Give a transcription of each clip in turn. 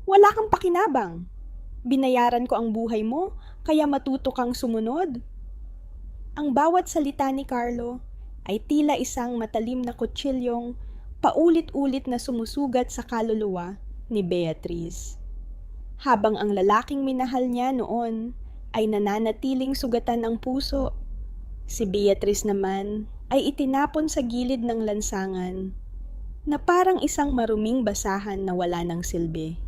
Wala kang pakinabang. Binayaran ko ang buhay mo, kaya matuto kang sumunod. Ang bawat salita ni Carlo ay tila isang matalim na kutsilyong paulit-ulit na sumusugat sa kaluluwa ni Beatrice. Habang ang lalaking minahal niya noon ay nananatiling sugatan ang puso, si Beatrice naman ay itinapon sa gilid ng lansangan na parang isang maruming basahan na wala ng silbi.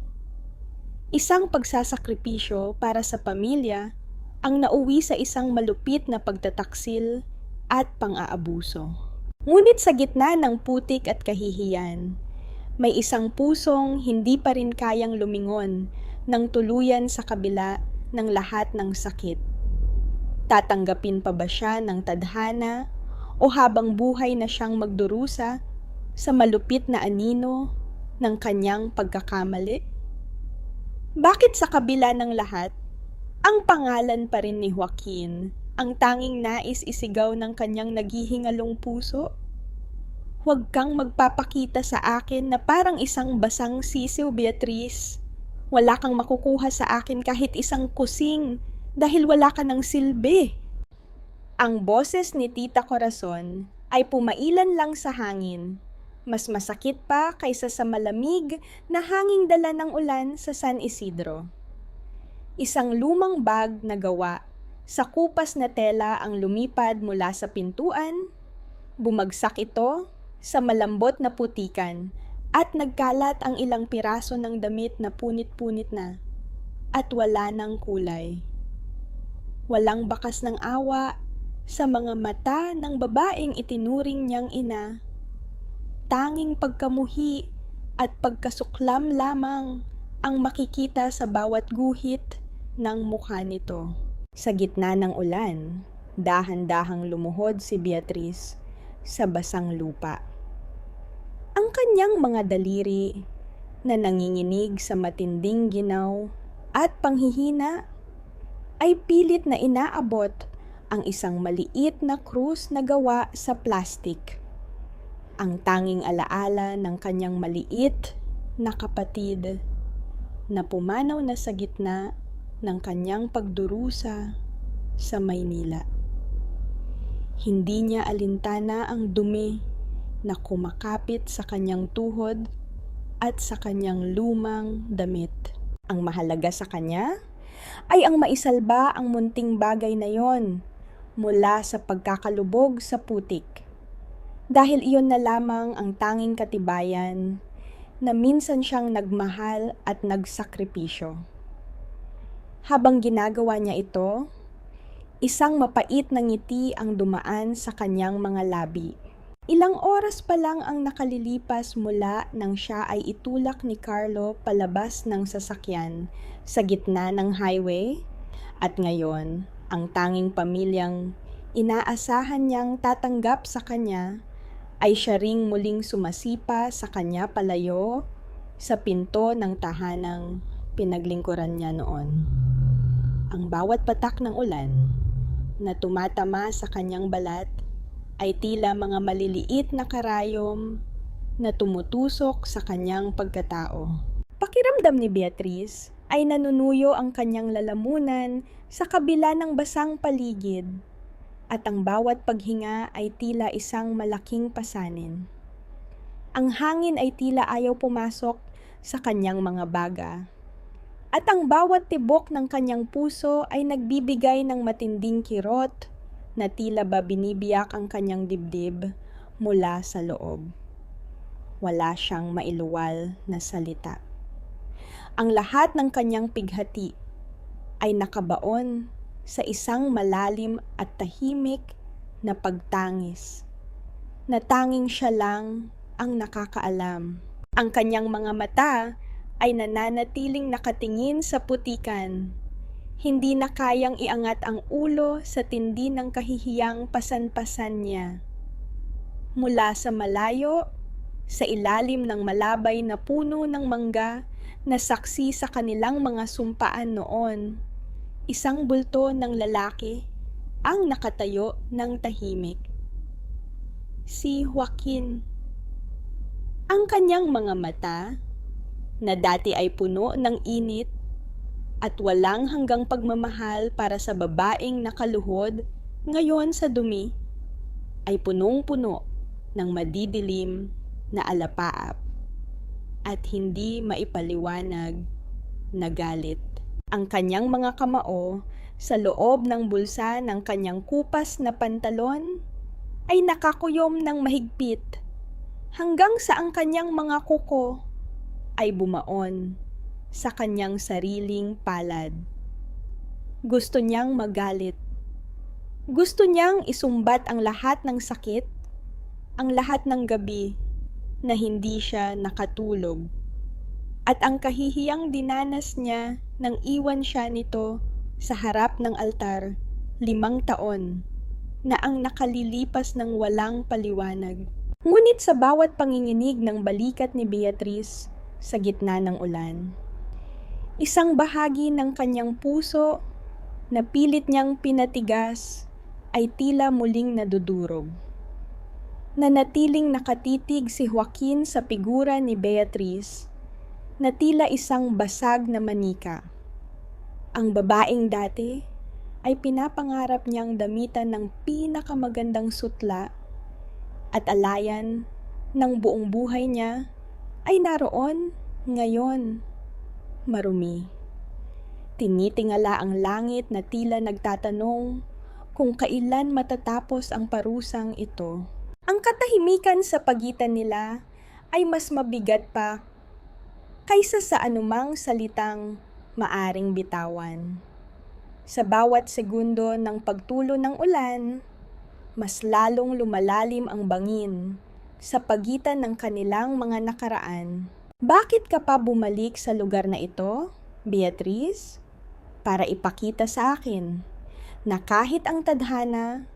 Isang pagsasakripisyo para sa pamilya ang nauwi sa isang malupit na pagtataksil at pang-aabuso. Ngunit sa gitna ng putik at kahihiyan, may isang pusong hindi pa rin kayang lumingon ng tuluyan sa kabila ng lahat ng sakit. Tatanggapin pa ba siya ng tadhana o habang buhay na siyang magdurusa sa malupit na anino ng kanyang pagkakamali? Bakit sa kabila ng lahat, ang pangalan pa rin ni Joaquin ang tanging nais isigaw ng kanyang naghihingalong puso? Huwag kang magpapakita sa akin na parang isang basang sisiw, Beatrice. Wala kang makukuha sa akin kahit isang kusing dahil wala ka ng silbi. Ang boses ni Tita Corazon ay pumailan lang sa hangin. Mas masakit pa kaysa sa malamig na hanging dala ng ulan sa San Isidro. Isang lumang bag na gawa sa kupas na tela ang lumipad mula sa pintuan. Bumagsak ito sa malambot na putikan at nagkalat ang ilang piraso ng damit na punit-punit na at wala ng kulay. Walang bakas ng awa sa mga mata ng babaeng itinuring niyang ina. Tanging pagkamuhi at pagkasuklam lamang ang makikita sa bawat guhit ng mukha nito. Sa gitna ng ulan, dahan-dahang lumuhod si Beatrice sa basang lupa. Ang kanyang mga daliri na nanginginig sa matinding ginaw at panghihina ay pilit na inaabot ang isang maliit na krus na gawa sa plastik. Ang tanging alaala ng kanyang maliit na kapatid na pumanaw na sa gitna ng kanyang pagdurusa sa Maynila. Hindi niya alintana ang dumi na kumakapit sa kanyang tuhod at sa kanyang lumang damit. Ang mahalaga sa kanya ay ang maisalba ang munting bagay na yon mula sa pagkakalubog sa putik. Dahil iyon na lamang ang tanging katibayan na minsan siyang nagmahal at nagsakripisyo. Habang ginagawa niya ito, isang mapait na ngiti ang dumaan sa kanyang mga labi. Ilang oras pa lang ang nakalilipas mula nang siya ay itulak ni Carlo palabas ng sasakyan sa gitna ng highway at ngayon ang tanging pamilyang inaasahan niyang tatanggap sa kanya ay siya ring muling sumasipa sa kanya palayo sa pinto ng tahanang pinaglingkuran niya noon. Ang bawat patak ng ulan na tumatama sa kanyang balat ay tila mga maliliit na karayom na tumutusok sa kanyang pagkatao. Pakiramdam ni Beatrice ay nanunuyo ang kanyang lalamunan sa kabila ng basang paligid. At ang bawat paghinga ay tila isang malaking pasanin. Ang hangin ay tila ayaw pumasok sa kanyang mga baga. At ang bawat tibok ng kanyang puso ay nagbibigay ng matinding kirot na tila ba binibiyak ang kanyang dibdib mula sa loob. Wala siyang mailuwal na salita. Ang lahat ng kanyang pighati ay nakabaon sa isang malalim at tahimik na pagtangis, na tanging siya lang ang nakakaalam. Ang kanyang mga mata ay nananatiling nakatingin sa putikan, hindi na kayang iangat ang ulo sa tindi ng kahihiyang pasan-pasan niya. Mula sa malayo, sa ilalim ng malabay na puno ng mangga na saksi sa kanilang mga sumpaan noon, isang bulto ng lalaki ang nakatayo ng tahimik. Si Joaquin. Ang kanyang mga mata, na dati ay puno ng init at walang hanggang pagmamahal para sa babaeng nakaluhod, ngayon sa dumi, ay punong-puno ng madidilim na alapaap at hindi maipaliwanag na galit. Ang kanyang mga kamao sa loob ng bulsa ng kanyang kupas na pantalon ay nakakuyom ng mahigpit hanggang sa ang kanyang mga kuko ay bumaon sa kanyang sariling palad. Gusto niyang magalit. Gusto niyang isumbat ang lahat ng sakit, ang lahat ng gabi na hindi siya nakatulog. At ang kahihiyang dinanas niya nang iwan siya nito sa harap ng altar 5 taon na ang nakalilipas ng walang paliwanag. Ngunit sa bawat panginginig ng balikat ni Beatrice sa gitna ng ulan, isang bahagi ng kanyang puso na pilit niyang pinatigas ay tila muling nadudurog. Nanatiling nakatitig si Joaquin sa figura ni Beatrice na tila isang basag na manika. Ang babaeng dati ay pinapangarap niyang damitan ng pinakamagandang sutla at alayan ng buong buhay niya ay naroon ngayon. Marumi. Tinitingala ang langit na tila nagtatanong kung kailan matatapos ang parusang ito. Ang katahimikan sa pagitan nila ay mas mabigat pa kaysa sa anumang salitang maaring bitawan. Sa bawat segundo ng pagtulo ng ulan, mas lalong lumalalim ang bangin sa pagitan ng kanilang mga nakaraan. Bakit ka pa bumalik sa lugar na ito, Beatrice? Para ipakita sa akin na kahit ang tadhana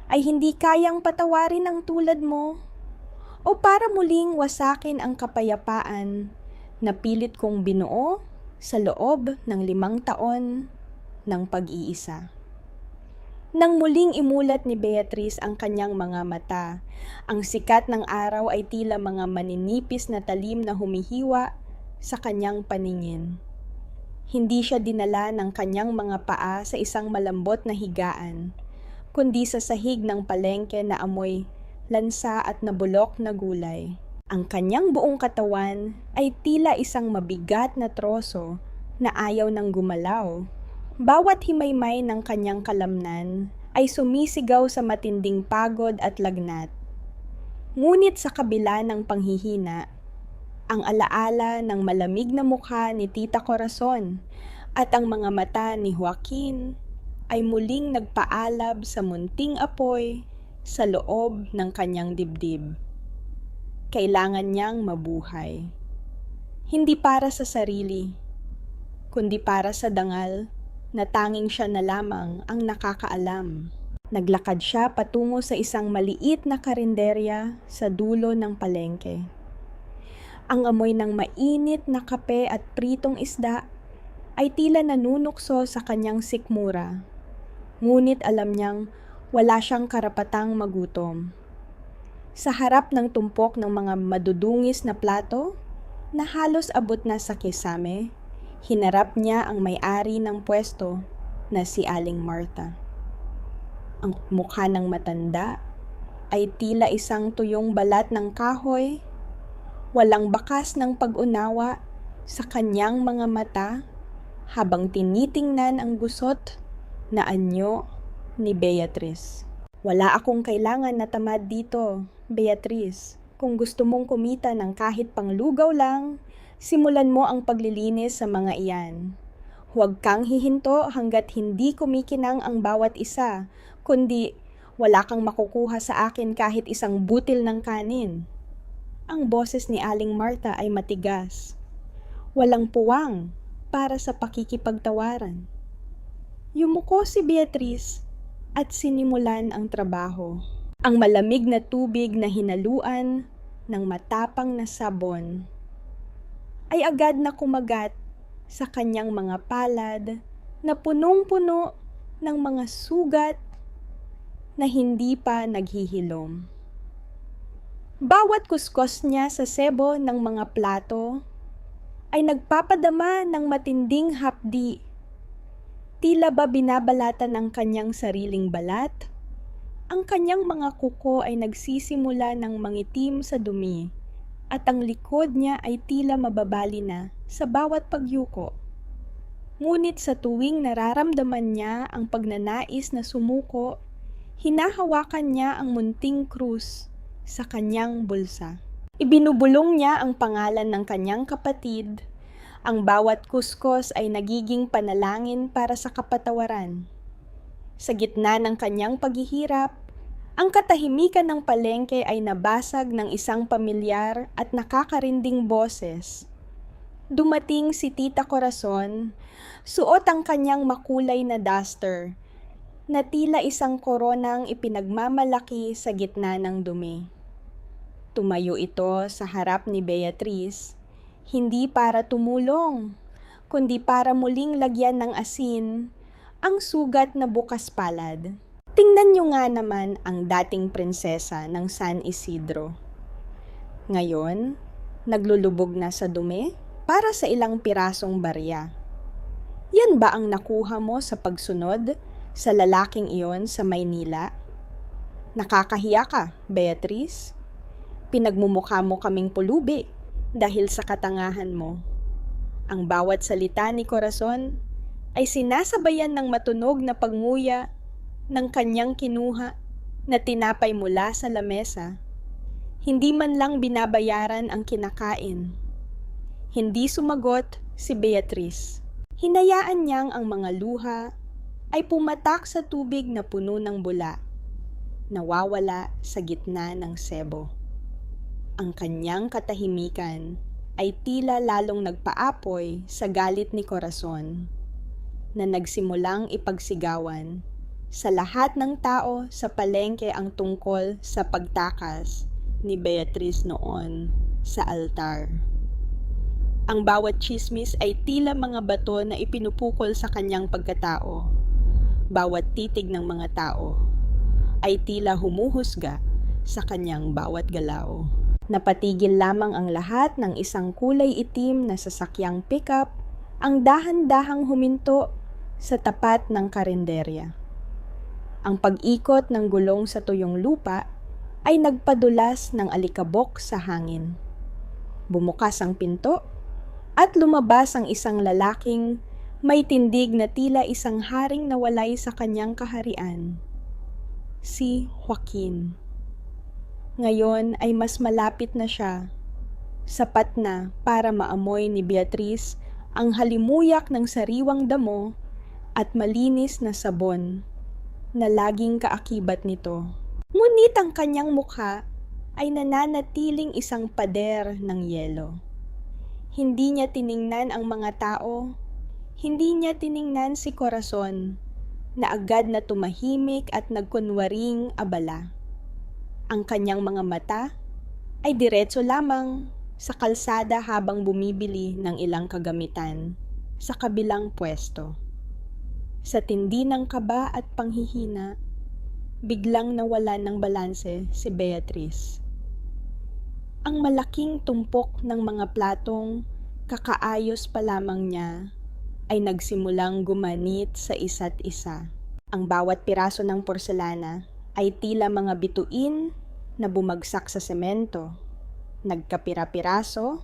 ay hindi kayang patawarin ang tulad mo, o para muling wasakin ang kapayapaan na pilit kong binuo sa loob ng 5 taon ng pag-iisa. Nang muling imulat ni Beatrice ang kanyang mga mata, ang sikat ng araw ay tila mga maninipis na talim na humihiwa sa kanyang paningin. Hindi siya dinala ng kanyang mga paa sa isang malambot na higaan, kundi sa sahig ng palengke na amoy lansa at nabulok na gulay. Ang kanyang buong katawan ay tila isang mabigat na troso na ayaw nang gumalaw. Bawat himaymay ng kanyang kalamnan ay sumisigaw sa matinding pagod at lagnat. Ngunit sa kabila ng panghihina, ang alaala ng malamig na mukha ni Tita Corazon at ang mga mata ni Joaquin ay muling nagpaalab sa munting apoy sa loob ng kanyang dibdib. Kailangan niyang mabuhay. Hindi para sa sarili, kundi para sa dangal na tanging siya na lamang ang nakakaalam. Naglakad siya patungo sa isang maliit na karinderya sa dulo ng palengke. Ang amoy ng mainit na kape at pritong isda ay tila nanunukso sa kanyang sikmura. Ngunit alam niyang wala siyang karapatang magutom. Sa harap ng tumpok ng mga madudungis na plato na halos abot na sa kisame, hinarap niya ang may-ari ng pwesto na si Aling Marta. Ang mukha ng matanda ay tila isang tuyong balat ng kahoy, walang bakas ng pag-unawa sa kanyang mga mata habang tinitingnan ang gusot na anyo ni Beatrice. Wala akong kailangan na tamad dito, Beatrice. Kung gusto mong kumita ng kahit panglugaw lang, simulan mo ang paglilinis sa mga iyan. Huwag kang hihinto hanggat hindi kumikinang ang bawat isa, kundi wala kang makukuha sa akin kahit isang butil ng kanin. Ang boses ni Aling Marta ay matigas. Walang puwang para sa pakikipagtawaran. Yumuko si Beatrice at sinimulan ang trabaho. Ang malamig na tubig na hinaluan ng matapang na sabon ay agad na kumagat sa kanyang mga palad na punong-puno ng mga sugat na hindi pa naghihilom. Bawat kuskos niya sa sebo ng mga plato ay nagpapadama ng matinding hapdi. Tila ba binabalatan ang kanyang sariling balat? Ang kanyang mga kuko ay nagsisimula ng mangitim sa dumi, at ang likod niya ay tila mababali na sa bawat pagyuko. Ngunit sa tuwing nararamdaman niya ang pagnanais na sumuko, hinahawakan niya ang munting krus sa kanyang bulsa. Ibinubulong niya ang pangalan ng kanyang kapatid. Ang bawat kuskos ay nagiging panalangin para sa kapatawaran. Sa gitna ng kanyang paghihirap, ang katahimikan ng palengke ay nabasag ng isang pamilyar at nakakarinding boses. Dumating si Tita Corazon, suot ang kanyang makulay na duster, na tila isang koronang ipinagmamalaki sa gitna ng dumi. Tumayo ito sa harap ni Beatriz, hindi para tumulong, kundi para muling lagyan ng asin ang sugat na bukas palad. Tingnan niyo nga naman ang dating prinsesa ng San Isidro. Ngayon, naglulubog na sa dumi para sa ilang pirasong barya. Yan ba ang nakuha mo sa pagsunod sa lalaking iyon sa Maynila? Nakakahiya ka, Beatriz. Pinagmumukha mo kaming pulubi dahil sa katangahan mo. Ang bawat salita ni Corazon ay sinasabayan ng matunog na pagnguya ng kanyang kinuha na tinapay mula sa lamesa. Hindi man lang binabayaran ang kinakain. Hindi sumagot si Beatriz. Hinayaan niyang ang mga luha ay pumatak sa tubig na puno ng bula, nawawala sa gitna ng sebo. Ang kanyang katahimikan ay tila lalong nagpaapoy sa galit ni Corazon, na nagsimulang ipagsigawan sa lahat ng tao sa palengke ang tungkol sa pagtakas ni Beatriz noon sa altar. Ang bawat chismis ay tila mga bato na ipinupukol sa kanyang pagkatao. Bawat titig ng mga tao ay tila humuhusga sa kanyang bawat galaw. Napatigil lamang ang lahat ng isang kulay itim na sasakyang pickup ang dahan-dahang huminto sa tapat ng karinderya. Ang pag-ikot ng gulong sa tuyong lupa ay nagpadulas ng alikabok sa hangin. Bumukas ang pinto at lumabas ang isang lalaking may tindig na tila isang haring nawalay sa kanyang kaharian. Si Joaquin. Ngayon ay mas malapit na siya. Sapat na para maamoy ni Beatriz ang halimuyak ng sariwang damo at malinis na sabon na laging kaakibat nito. Ngunit ang kanyang mukha ay nananatiling isang pader ng yelo. Hindi niya tiningnan ang mga tao, hindi niya tiningnan si Corazon, na agad na tumahimik at nagkunwaring abala. Ang kanyang mga mata ay diretso lamang sa kalsada habang bumibili ng ilang kagamitan sa kabilang pwesto. Sa tindi ng kaba at panghihina, biglang nawalan ng balanse si Beatriz. Ang malaking tumpok ng mga platong kakaayos pa lamang niya ay nagsimulang gumanit sa isa't isa. Ang bawat piraso ng porselana ay tila mga bituin na bumagsak sa semento, nagkapira-piraso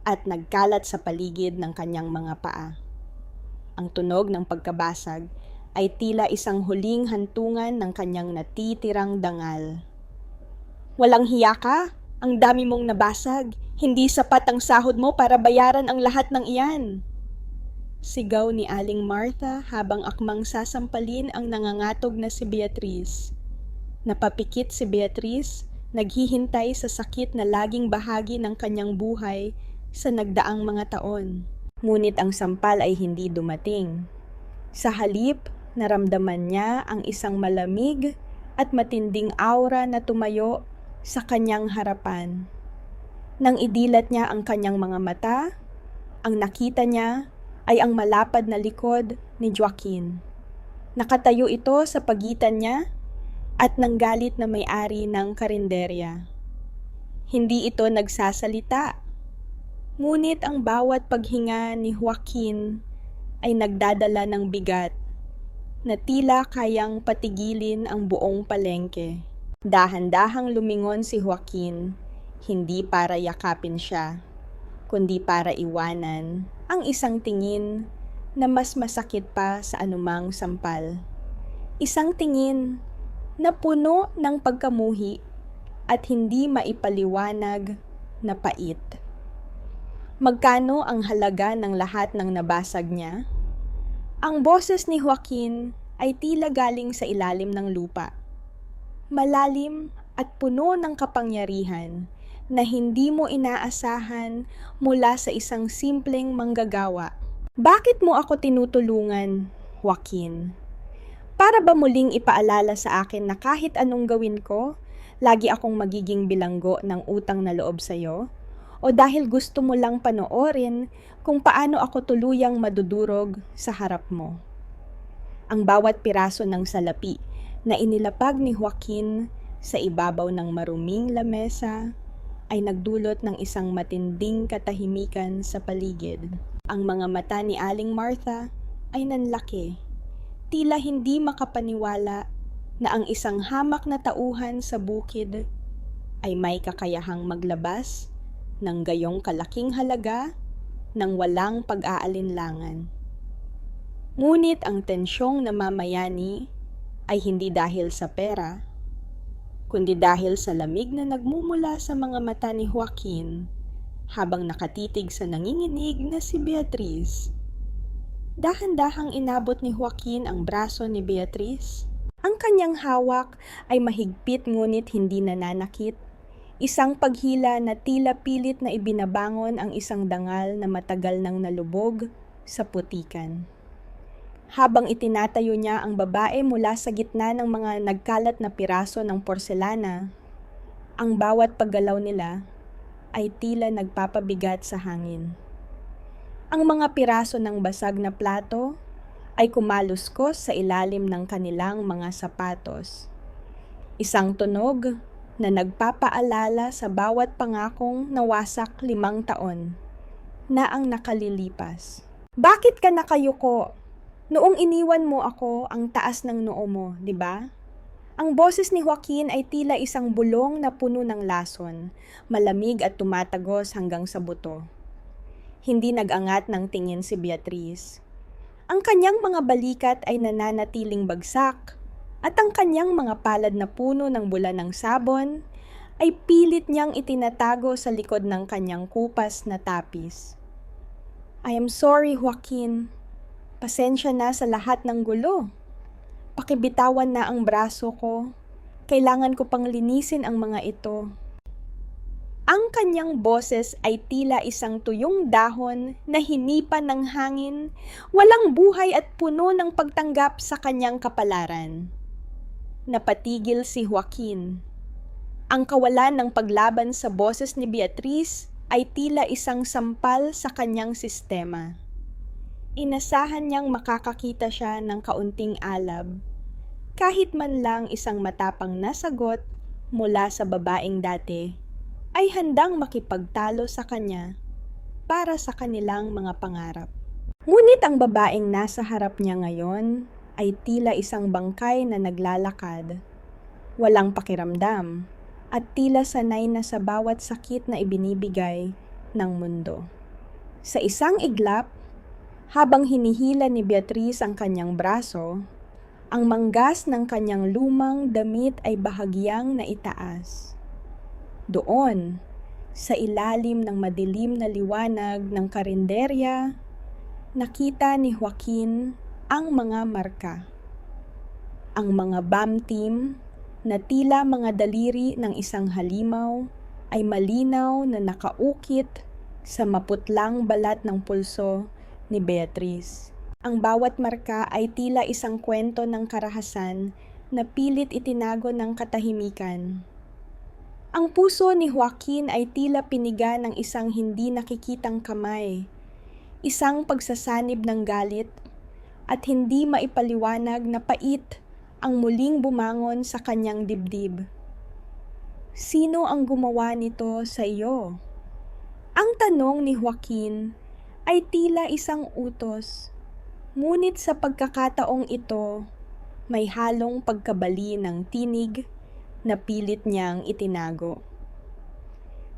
at nagkalat sa paligid ng kanyang mga paa. Ang tunog ng pagkabasag ay tila isang huling hantungan ng kanyang natitirang dangal. Walang hiya ka? Ang dami mong nabasag. Hindi sapat ang sahod mo para bayaran ang lahat ng iyan. Sigaw ni Aling Martha habang akmang sasampalin ang nangangatog na si Beatriz. Napapikit si Beatriz, naghihintay sa sakit na laging bahagi ng kanyang buhay sa nagdaang mga taon. Ngunit ang sampal ay hindi dumating. Sa halip, naramdaman niya ang isang malamig at matinding aura na tumayo sa kanyang harapan. Nang idilat niya ang kanyang mga mata, ang nakita niya ay ang malapad na likod ni Joaquin. Nakatayo ito sa pagitan niya at ng galit na may-ari ng karinderya. Hindi ito nagsasalita. Ngunit ang bawat paghinga ni Joaquin ay nagdadala ng bigat na tila kayang patigilin ang buong palengke. Dahan-dahang lumingon si Joaquin, hindi para yakapin siya, kundi para iwanan ang isang tingin na mas masakit pa sa anumang sampal. Isang tingin na puno ng pagkamuhi at hindi maipaliwanag na pait. Magkano ang halaga ng lahat ng nabasag niya? Ang boses ni Joaquin ay tila galing sa ilalim ng lupa. Malalim at puno ng kapangyarihan na hindi mo inaasahan mula sa isang simpleng manggagawa. Bakit mo ako tinutulungan, Joaquin? Para ba muling ipaalala sa akin na kahit anong gawin ko, lagi akong magiging bilanggo ng utang na loob sa'yo? O dahil gusto mo lang panoorin kung paano ako tuluyang madudurog sa harap mo? Ang bawat piraso ng salapi na inilapag ni Joaquin sa ibabaw ng maruming lamesa ay nagdulot ng isang matinding katahimikan sa paligid. Ang mga mata ni Aling Martha ay nanlaki, tila hindi makapaniwala na ang isang hamak na tauhan sa bukid ay may kakayahang maglabas ng gayong kalaking halaga ng walang pag-aalinlangan. Ngunit ang tensyong namamayani ay hindi dahil sa pera, kundi dahil sa lamig na nagmumula sa mga mata ni Joaquin habang nakatitig sa nanginginig na si Beatriz. Dahan-dahang inabot ni Joaquin ang braso ni Beatriz. Ang kanyang hawak ay mahigpit ngunit hindi nananakit. Isang paghila na tila pilit na ibinabangon ang isang dangal na matagal nang nalubog sa putikan. Habang itinatayo niya ang babae mula sa gitna ng mga nagkalat na piraso ng porselana, ang bawat paggalaw nila ay tila nagpapabigat sa hangin. Ang mga piraso ng basag na plato ay kumaluskos sa ilalim ng kanilang mga sapatos. Isang tunog na nagpapaalala sa bawat pangakong nawasak 5 taon na ang nakalilipas. Bakit ka nakayuko? Noong iniwan mo ako, ang taas ng noo mo, di ba? Ang boses ni Joaquin ay tila isang bulong na puno ng lason, malamig at tumatagos hanggang sa buto. Hindi nag-angat ng tingin si Beatriz. Ang kanyang mga balikat ay nananatiling bagsak, at ang kanyang mga palad na puno ng bula ng sabon ay pilit niyang itinatago sa likod ng kanyang kupas na tapis. I am sorry, Joaquin. Pasensya na sa lahat ng gulo. Pakibitawan na ang braso ko. Kailangan ko pang linisin ang mga ito. Ang kanyang boses ay tila isang tuyong dahon na hinipan ng hangin, walang buhay at puno ng pagtanggap sa kanyang kapalaran. Napatigil si Joaquin. Ang kawalan ng paglaban sa boses ni Beatriz ay tila isang sampal sa kanyang sistema. Inasahan niyang makakakita siya ng kaunting alab, kahit man lang isang matapang na sagot mula sa babaeng dati ay handang makipagtalo sa kanya para sa kanilang mga pangarap. Ngunit ang babaeng nasa harap niya ngayon ay tila isang bangkay na naglalakad, walang pakiramdam, at tila sanay na sa bawat sakit na ibinibigay ng mundo. Sa isang iglap, habang hinihila ni Beatriz ang kanyang braso, ang manggas ng kanyang lumang damit ay bahagyang naitaas. Doon, sa ilalim ng madilim na liwanag ng karinderya, nakita ni Joaquin ang mga marka. Ang mga bamtim na tila mga daliri ng isang halimaw ay malinaw na nakaukit sa maputlang balat ng pulso ni Beatriz. Ang bawat marka ay tila isang kwento ng karahasan na pilit itinago ng katahimikan. Ang puso ni Joaquin ay tila piniga ng isang hindi nakikitang kamay, isang pagsasanib ng galit at hindi maipaliwanag na pait ang muling bumangon sa kanyang dibdib. Sino ang gumawa nito sa iyo? Ang tanong ni Joaquin ay tila isang utos, ngunit sa pagkakataong ito, may halong pagkabali ng tinig na pilit niyang itinago.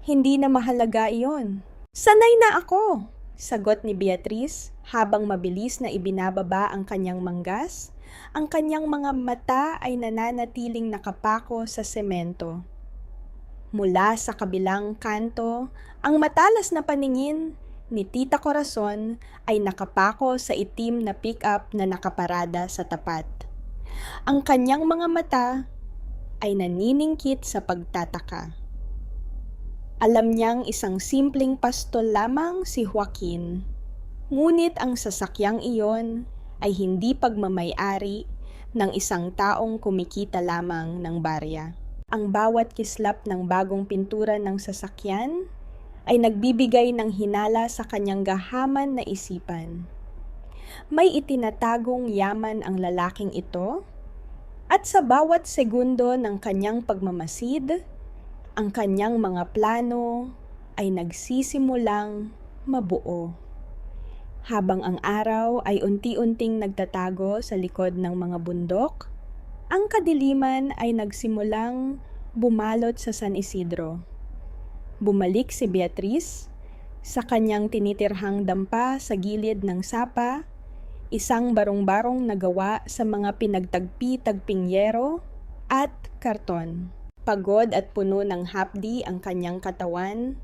Hindi na mahalaga iyon. Sanay na ako, sagot ni Beatrice habang mabilis na ibinababa ang kanyang manggas. Ang kanyang mga mata ay nananatiling nakapako sa semento. Mula sa kabilang kanto, ang matalas na paningin ni Tita Corazon ay nakapako sa itim na pick-up na nakaparada sa tapat. Ang kanyang mga mata ay naniningkit sa pagtataka. Alam niyang isang simpleng pastol lamang si Joaquin, ngunit ang sasakyang iyon ay hindi pagmamay-ari ng isang taong kumikita lamang ng barya. Ang bawat kislap ng bagong pintura ng sasakyan ay nagbibigay ng hinala sa kanyang gahaman na isipan. May itinatagong yaman ang lalaking ito, at sa bawat segundo ng kanyang pagmamasid, ang kanyang mga plano ay nagsisimulang mabuo. Habang ang araw ay unti-unting nagtatago sa likod ng mga bundok, ang kadiliman ay nagsimulang bumalot sa San Isidro. Bumalik si Beatrice sa kanyang tinitirhang dampa sa gilid ng sapa, isang barong-barong na gawa sa mga pinagtagpi-tagping yero at karton. Pagod at puno ng hapdi ang kanyang katawan,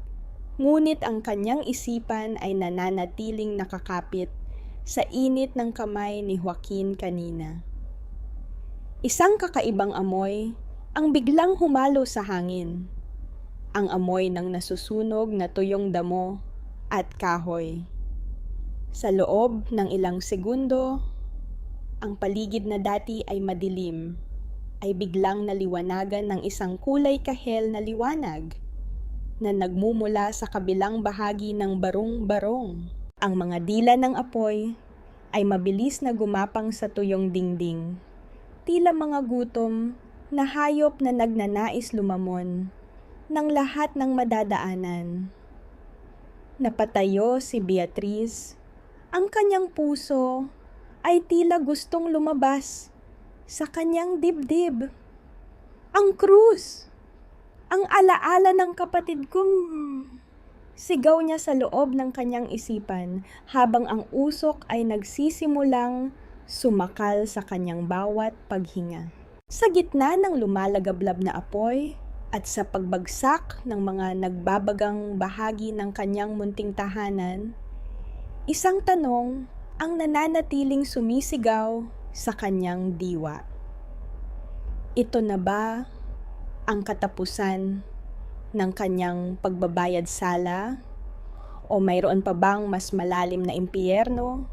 ngunit ang kanyang isipan ay nananatiling nakakapit sa init ng kamay ni Joaquin kanina. Isang kakaibang amoy ang biglang humalo sa hangin. Ang amoy ng nasusunog na tuyong damo at kahoy. Sa loob ng ilang segundo, ang paligid na dati ay madilim, ay biglang naliwanagan ng isang kulay kahel na liwanag na nagmumula sa kabilang bahagi ng barong-barong. Ang mga dila ng apoy ay mabilis na gumapang sa tuyong dingding. Tila mga gutom na hayop na nagnanais lumamon ng lahat ng madadaanan. Napatayo si Beatrice. Ang kanyang puso ay tila gustong lumabas sa kanyang dibdib. Ang krus! Ang alaala ng kapatid kong... Sigaw niya sa loob ng kanyang isipan habang ang usok ay nagsisimulang sumakal sa kanyang bawat paghinga. Sa gitna ng lumalagablab na apoy at sa pagbagsak ng mga nagbabagang bahagi ng kanyang munting tahanan, isang tanong ang nananatiling sumisigaw sa kanyang diwa. Ito na ba ang katapusan ng kanyang pagbabayad sala? O mayroon pa bang mas malalim na impyerno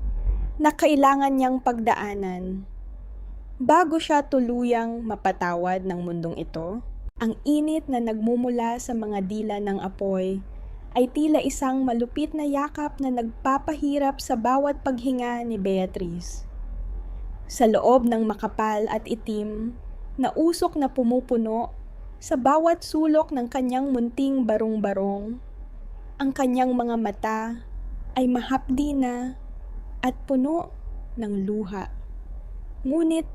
na kailangan niyang pagdaanan bago siya tuluyang mapatawad ng mundong ito? Ang init na nagmumula sa mga dila ng apoy ay tila isang malupit na yakap na nagpapahirap sa bawat paghinga ni Beatrice. Sa loob ng makapal at itim na usok na pumupuno sa bawat sulok ng kanyang munting barong-barong, ang kanyang mga mata ay mahapdi na at puno ng luha. Ngunit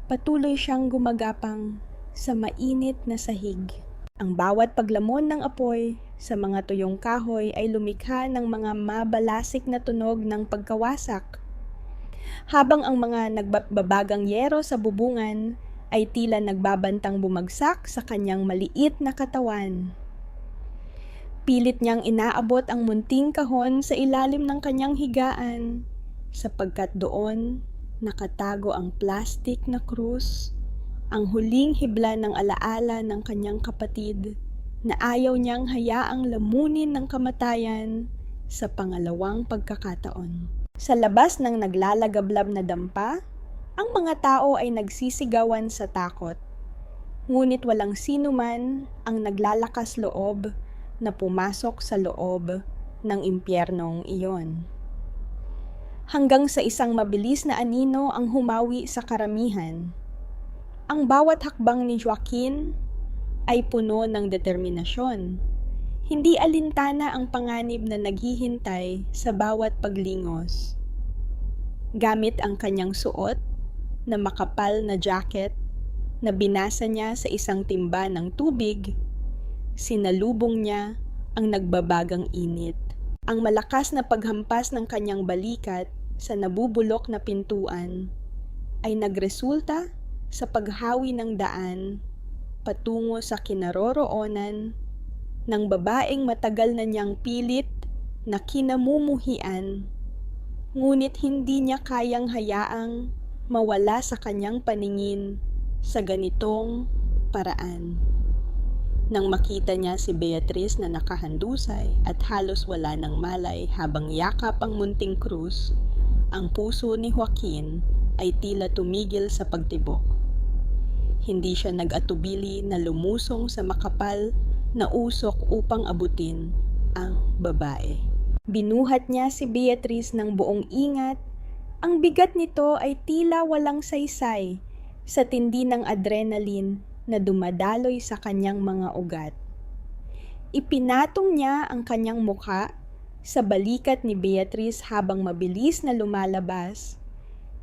patuloy siyang gumagapang sa mainit na sahig. Ang bawat paglamon ng apoy sa mga tuyong kahoy ay lumikha ng mga mabalasik na tunog ng pagkawasak. Habang ang mga nagbabagang yero sa bubungan ay tila nagbabantang bumagsak sa kanyang maliit na katawan. Pilit niyang inaabot ang munting kahon sa ilalim ng kanyang higaan, sapagkat doon nakatago ang plastik na krus, ang huling hibla ng alaala ng kanyang kapatid na ayaw niyang hayaang lamunin ng kamatayan sa pangalawang pagkakataon. Sa labas ng naglalagablab na dampa, ang mga tao ay nagsisigawan sa takot. Ngunit walang sino man ang naglalakas loob na pumasok sa loob ng impyernong iyon. Hanggang sa isang mabilis na anino ang humawi sa karamihan. Ang bawat hakbang ni Joaquin ay puno ng determinasyon. Hindi alintana ang panganib na naghihintay sa bawat paglingos. Gamit ang kanyang suot na makapal na jacket na binasa niya sa isang timba ng tubig, sinalubong niya ang nagbabagang init. Ang malakas na paghampas ng kanyang balikat sa nabubulok na pintuan ay nagresulta sa paghawi ng daan patungo sa kinaroroonan ng babaeng matagal na niyang pilit na kinamumuhian, ngunit hindi niya kayang hayaang mawala sa kanyang paningin sa ganitong paraan. Nang makita niya si Beatriz na nakahandusay at halos wala ng malay habang yakap ang munting krus, ang puso ni Joaquin ay tila tumigil sa pagtibok. Hindi siya nag-atubili na lumusong sa makapal na usok upang abutin ang babae. Binuhat niya si Beatriz ng buong ingat. Ang bigat nito ay tila walang saysay sa tindi ng adrenaline na dumadaloy sa kanyang mga ugat. Ipinatong niya ang kanyang mukha sa balikat ni Beatriz habang mabilis na lumalabas.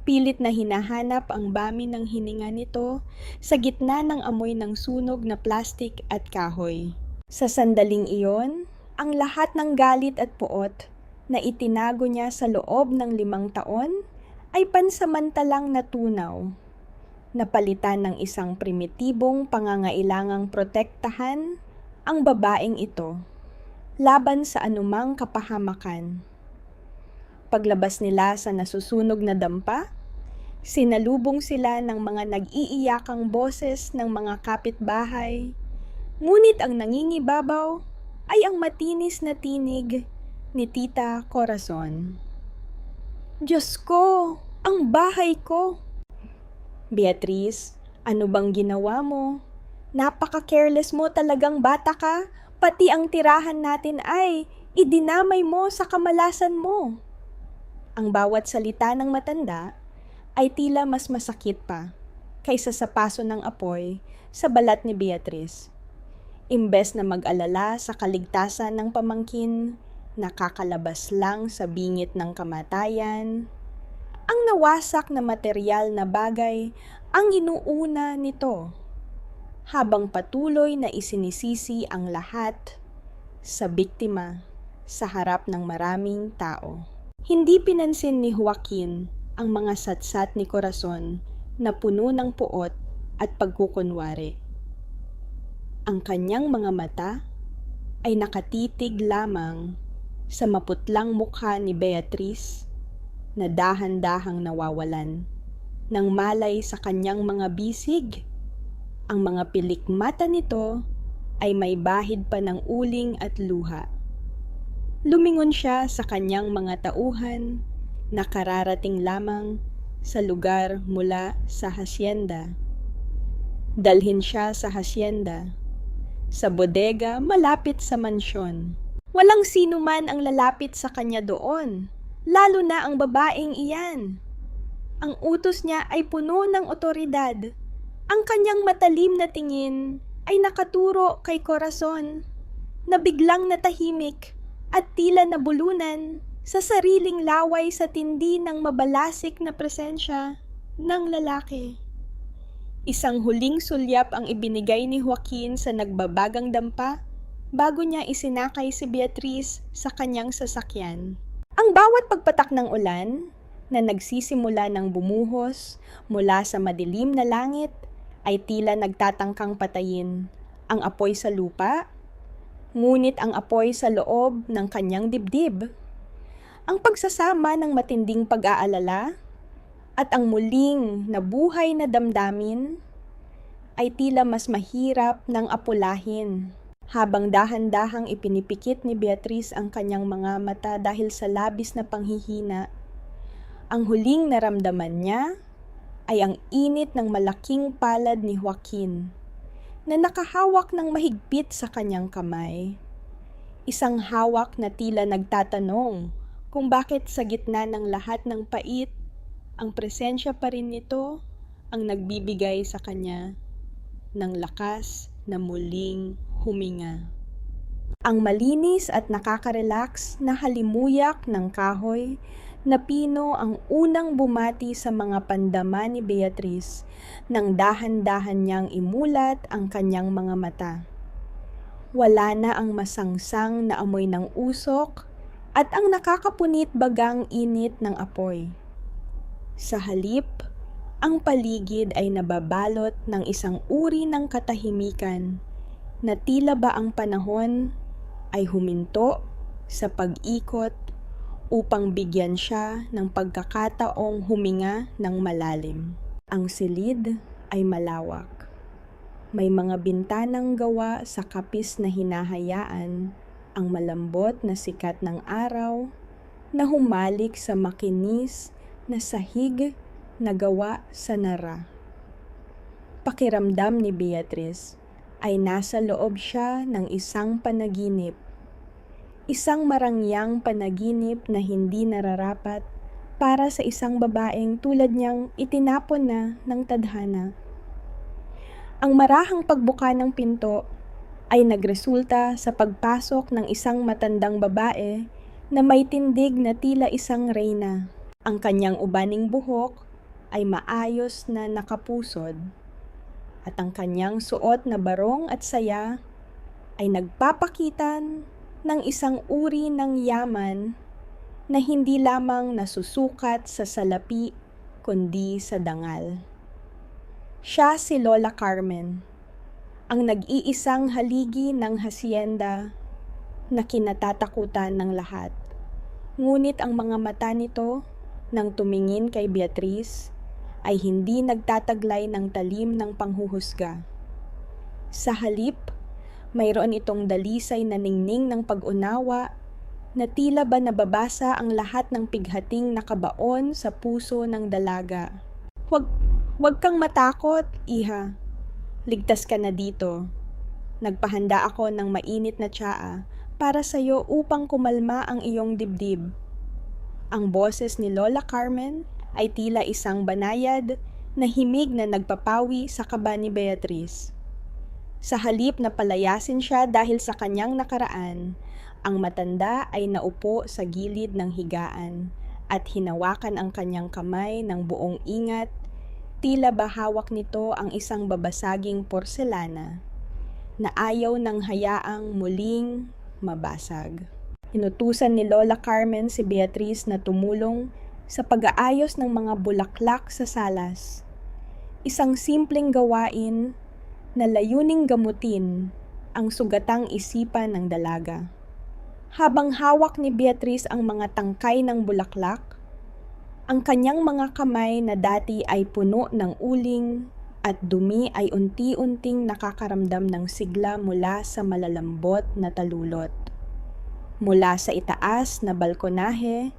Pilit na hinahanap ang bami ng hininga nito sa gitna ng amoy ng sunog na plastik at kahoy. Sa sandaling iyon, ang lahat ng galit at puot na itinago niya sa loob ng 5 taon ay pansamantalang natunaw. Napalitan ng isang primitibong pangangailangang protektahan ang babaeng ito laban sa anumang kapahamakan. Paglabas nila sa nasusunog na dampa, sinalubong sila ng mga nag-iiyakang boses ng mga kapitbahay, ngunit ang nangingibabaw ay ang matinis na tinig ni Tita Corazon. Diyos ko, ang bahay ko! Beatriz, ano bang ginawa mo? Napaka-careless mo, talagang bata ka. Pati ang tirahan natin ay idinamay mo sa kamalasan mo. Ang bawat salita ng matanda ay tila mas masakit pa kaysa sa paso ng apoy sa balat ni Beatriz. Imbes na mag-alala sa kaligtasan ng pamangkin, nakakalabas lang sa bingit ng kamatayan. Ang nawasak na material na bagay ang inuuna nito, habang patuloy na isinisisi ang lahat sa biktima sa harap ng maraming tao. Hindi pinansin ni Joaquin ang mga satsat ni Corazon na puno ng puot at pagkukunwari. Ang kanyang mga mata ay nakatitig lamang sa maputlang mukha ni Beatriz na dahan-dahang nawawalan ng malay sa kanyang mga bisig. Ang mga pilik mata nito ay may bahid pa ng uling at luha. Lumingon siya sa kanyang mga tauhan na kararating lamang sa lugar mula sa hasyenda. Dalhin siya sa hasyenda, sa bodega malapit sa mansyon. Walang sino man ang lalapit sa kanya doon, lalo na ang babaeng iyan. Ang utos niya ay puno ng otoridad. Ang kanyang matalim na tingin ay nakaturo kay Corazon, na biglang natahimik at tila nabulunan sa sariling laway sa tindi ng mabalasik na presensya ng lalaki. Isang huling sulyap ang ibinigay ni Joaquin sa nagbabagang dampa bago niya isinakay si Beatriz sa kanyang sasakyan. Ang bawat pagpatak ng ulan na nagsisimula ng bumuhos mula sa madilim na langit ay tila nagtatangkang patayin ang apoy sa lupa, ngunit ang apoy sa loob ng kanyang dibdib. Ang pagsasama ng matinding pag-aalala at ang muling nabuhay na damdamin ay tila mas mahirap ng apulahin. Habang dahan-dahang ipinipikit ni Beatriz ang kanyang mga mata dahil sa labis na panghihina, ang huling naramdaman niya ay ang init ng malaking palad ni Joaquin na nakahawak ng mahigpit sa kanyang kamay. Isang hawak na tila nagtatanong kung bakit sa gitna ng lahat ng pait, ang presensya pa rin nito ang nagbibigay sa kanya ng lakas na muling huminga. Ang malinis at nakaka-relax na halimuyak ng kahoy na pino ang unang bumati sa mga pandama ni Beatrice nang dahan-dahan niyang imulat ang kanyang mga mata. Wala na ang masangsang na amoy ng usok at ang nakakapunit bagang init ng apoy. Sa halip, ang paligid ay nababalot ng isang uri ng katahimikan na tila ba ang panahon ay huminto sa pag-ikot upang bigyan siya ng pagkakataong huminga ng malalim. Ang silid ay malawak. May mga bintanang gawa sa kapis na hinahayaan ang malambot na sikat ng araw na humalik sa makinis na sahig na gawa sa nara. Pakiramdam ni Beatrice ay nasa loob siya ng isang panaginip. Isang marangyang panaginip na hindi nararapat para sa isang babaeng tulad niyang itinapon na ng tadhana. Ang marahang pagbuka ng pinto ay nagresulta sa pagpasok ng isang matandang babae na may tindig na tila isang reyna. Ang kanyang ubaning buhok ay maayos na nakapusod at ang kanyang suot na barong at saya ay nagpapakitan ng isang uri ng yaman na hindi lamang nasusukat sa salapi kundi sa dangal. Siya si Lola Carmen, ang nag-iisang haligi ng hasyenda na kinatatakutan ng lahat. Ngunit ang mga mata nito nang tumingin kay Beatrice ay hindi nagtataglay ng talim ng panghuhusga. Sa halip, mayroon itong dalisay na ningning ng pag-unawa na tila ba nababasa ang lahat ng pighating nakabaon sa puso ng dalaga. Huwag kang matakot, iha. Ligtas ka na dito. Nagpahanda ako ng mainit na tsaa para sa'yo upang kumalma ang iyong dibdib. Ang boses ni Lola Carmen ay tila isang banayad na himig na nagpapawi sa kaba ni Beatrice. Sa halip na palayasin siya dahil sa kanyang nakaraan, ang matanda ay naupo sa gilid ng higaan at hinawakan ang kanyang kamay ng buong ingat, tila ba hawak nito ang isang babasaging porselana na ayaw nang hayaang muling mabasag. Inutusan ni Lola Carmen si Beatrice na tumulong sa pag-aayos ng mga bulaklak sa salas. Isang simpleng gawain na layuning gamutin ang sugatang isipan ng dalaga. Habang hawak ni Beatrice ang mga tangkay ng bulaklak, ang kanyang mga kamay na dati ay puno ng uling at dumi ay unti-unting nakakaramdam ng sigla mula sa malalambot na talulot. Mula sa itaas na balkonahe,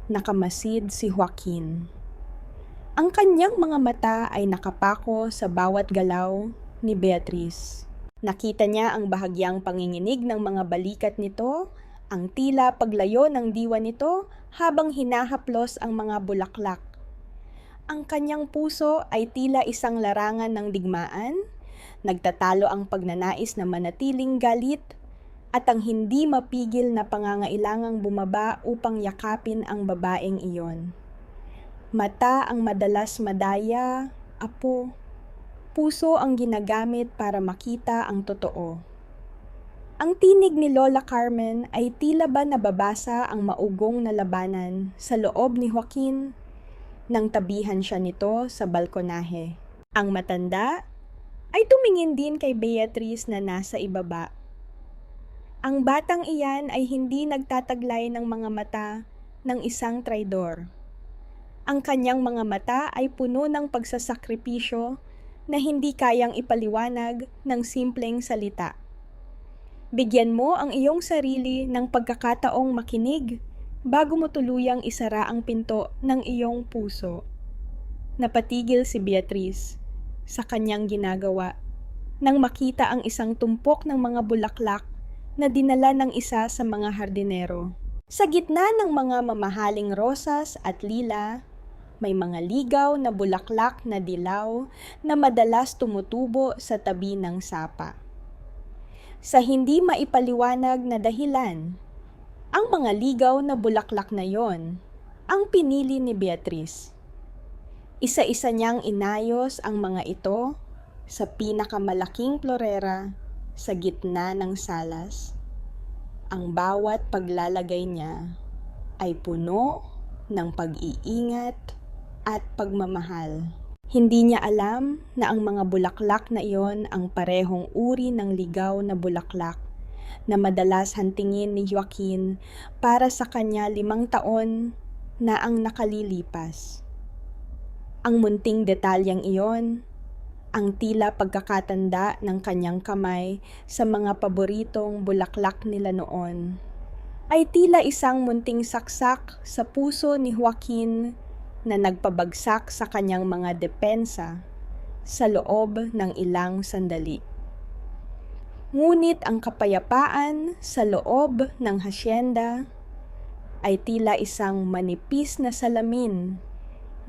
nakamasid si Joaquin. Ang kanyang mga mata ay nakapako sa bawat galaw ni Beatrice. Nakita niya ang bahagyang panginginig ng mga balikat nito, ang tila paglayo ng diwa nito habang hinahaplos ang mga bulaklak. Ang kanyang puso ay tila isang larangan ng digmaan, nagtatalo ang pagnanais na manatiling galit at ang hindi mapigil na pangangailangang bumaba upang yakapin ang babaeng iyon. Mata ang madalas madaya, apo, puso ang ginagamit para makita ang totoo. Ang tinig ni Lola Carmen ay tila ba nababasa ang maugong na labanan sa loob ni Joaquin nang tabihan siya nito sa balkonahe. Ang matanda ay tumingin din kay Beatrice na nasa ibaba. Ang batang iyan ay hindi nagtataglay ng mga mata ng isang traidor. Ang kanyang mga mata ay puno ng pagsasakripisyo na hindi kayang ipaliwanag ng simpleng salita. Bigyan mo ang iyong sarili ng pagkakataong makinig bago mo tuluyang isara ang pinto ng iyong puso. Napatigil si Beatrice sa kanyang ginagawa nang makita ang isang tumpok ng mga bulaklak na dinala ng isa sa mga hardinero. Sa gitna ng mga mamahaling rosas at lila, may mga ligaw na bulaklak na dilaw na madalas tumutubo sa tabi ng sapa. Sa hindi maipaliwanag na dahilan, ang mga ligaw na bulaklak na yon ang pinili ni Beatrice. Isa-isa niyang inayos ang mga ito sa pinakamalaking florera sa gitna ng salas. Ang bawat paglalagay niya ay puno ng pag-iingat at pagmamahal. Hindi niya alam na ang mga bulaklak na iyon ang parehong uri ng ligaw na bulaklak na madalas hantingin ni Joaquin para sa kanya 5 taon na ang nakalilipas. Ang munting detalyeng iyon, ang tila pagkakatanda ng kanyang kamay sa mga paboritong bulaklak nila noon, ay tila isang munting saksak sa puso ni Joaquin na nagpabagsak sa kanyang mga depensa sa loob ng ilang sandali. Ngunit ang kapayapaan sa loob ng hasyenda ay tila isang manipis na salamin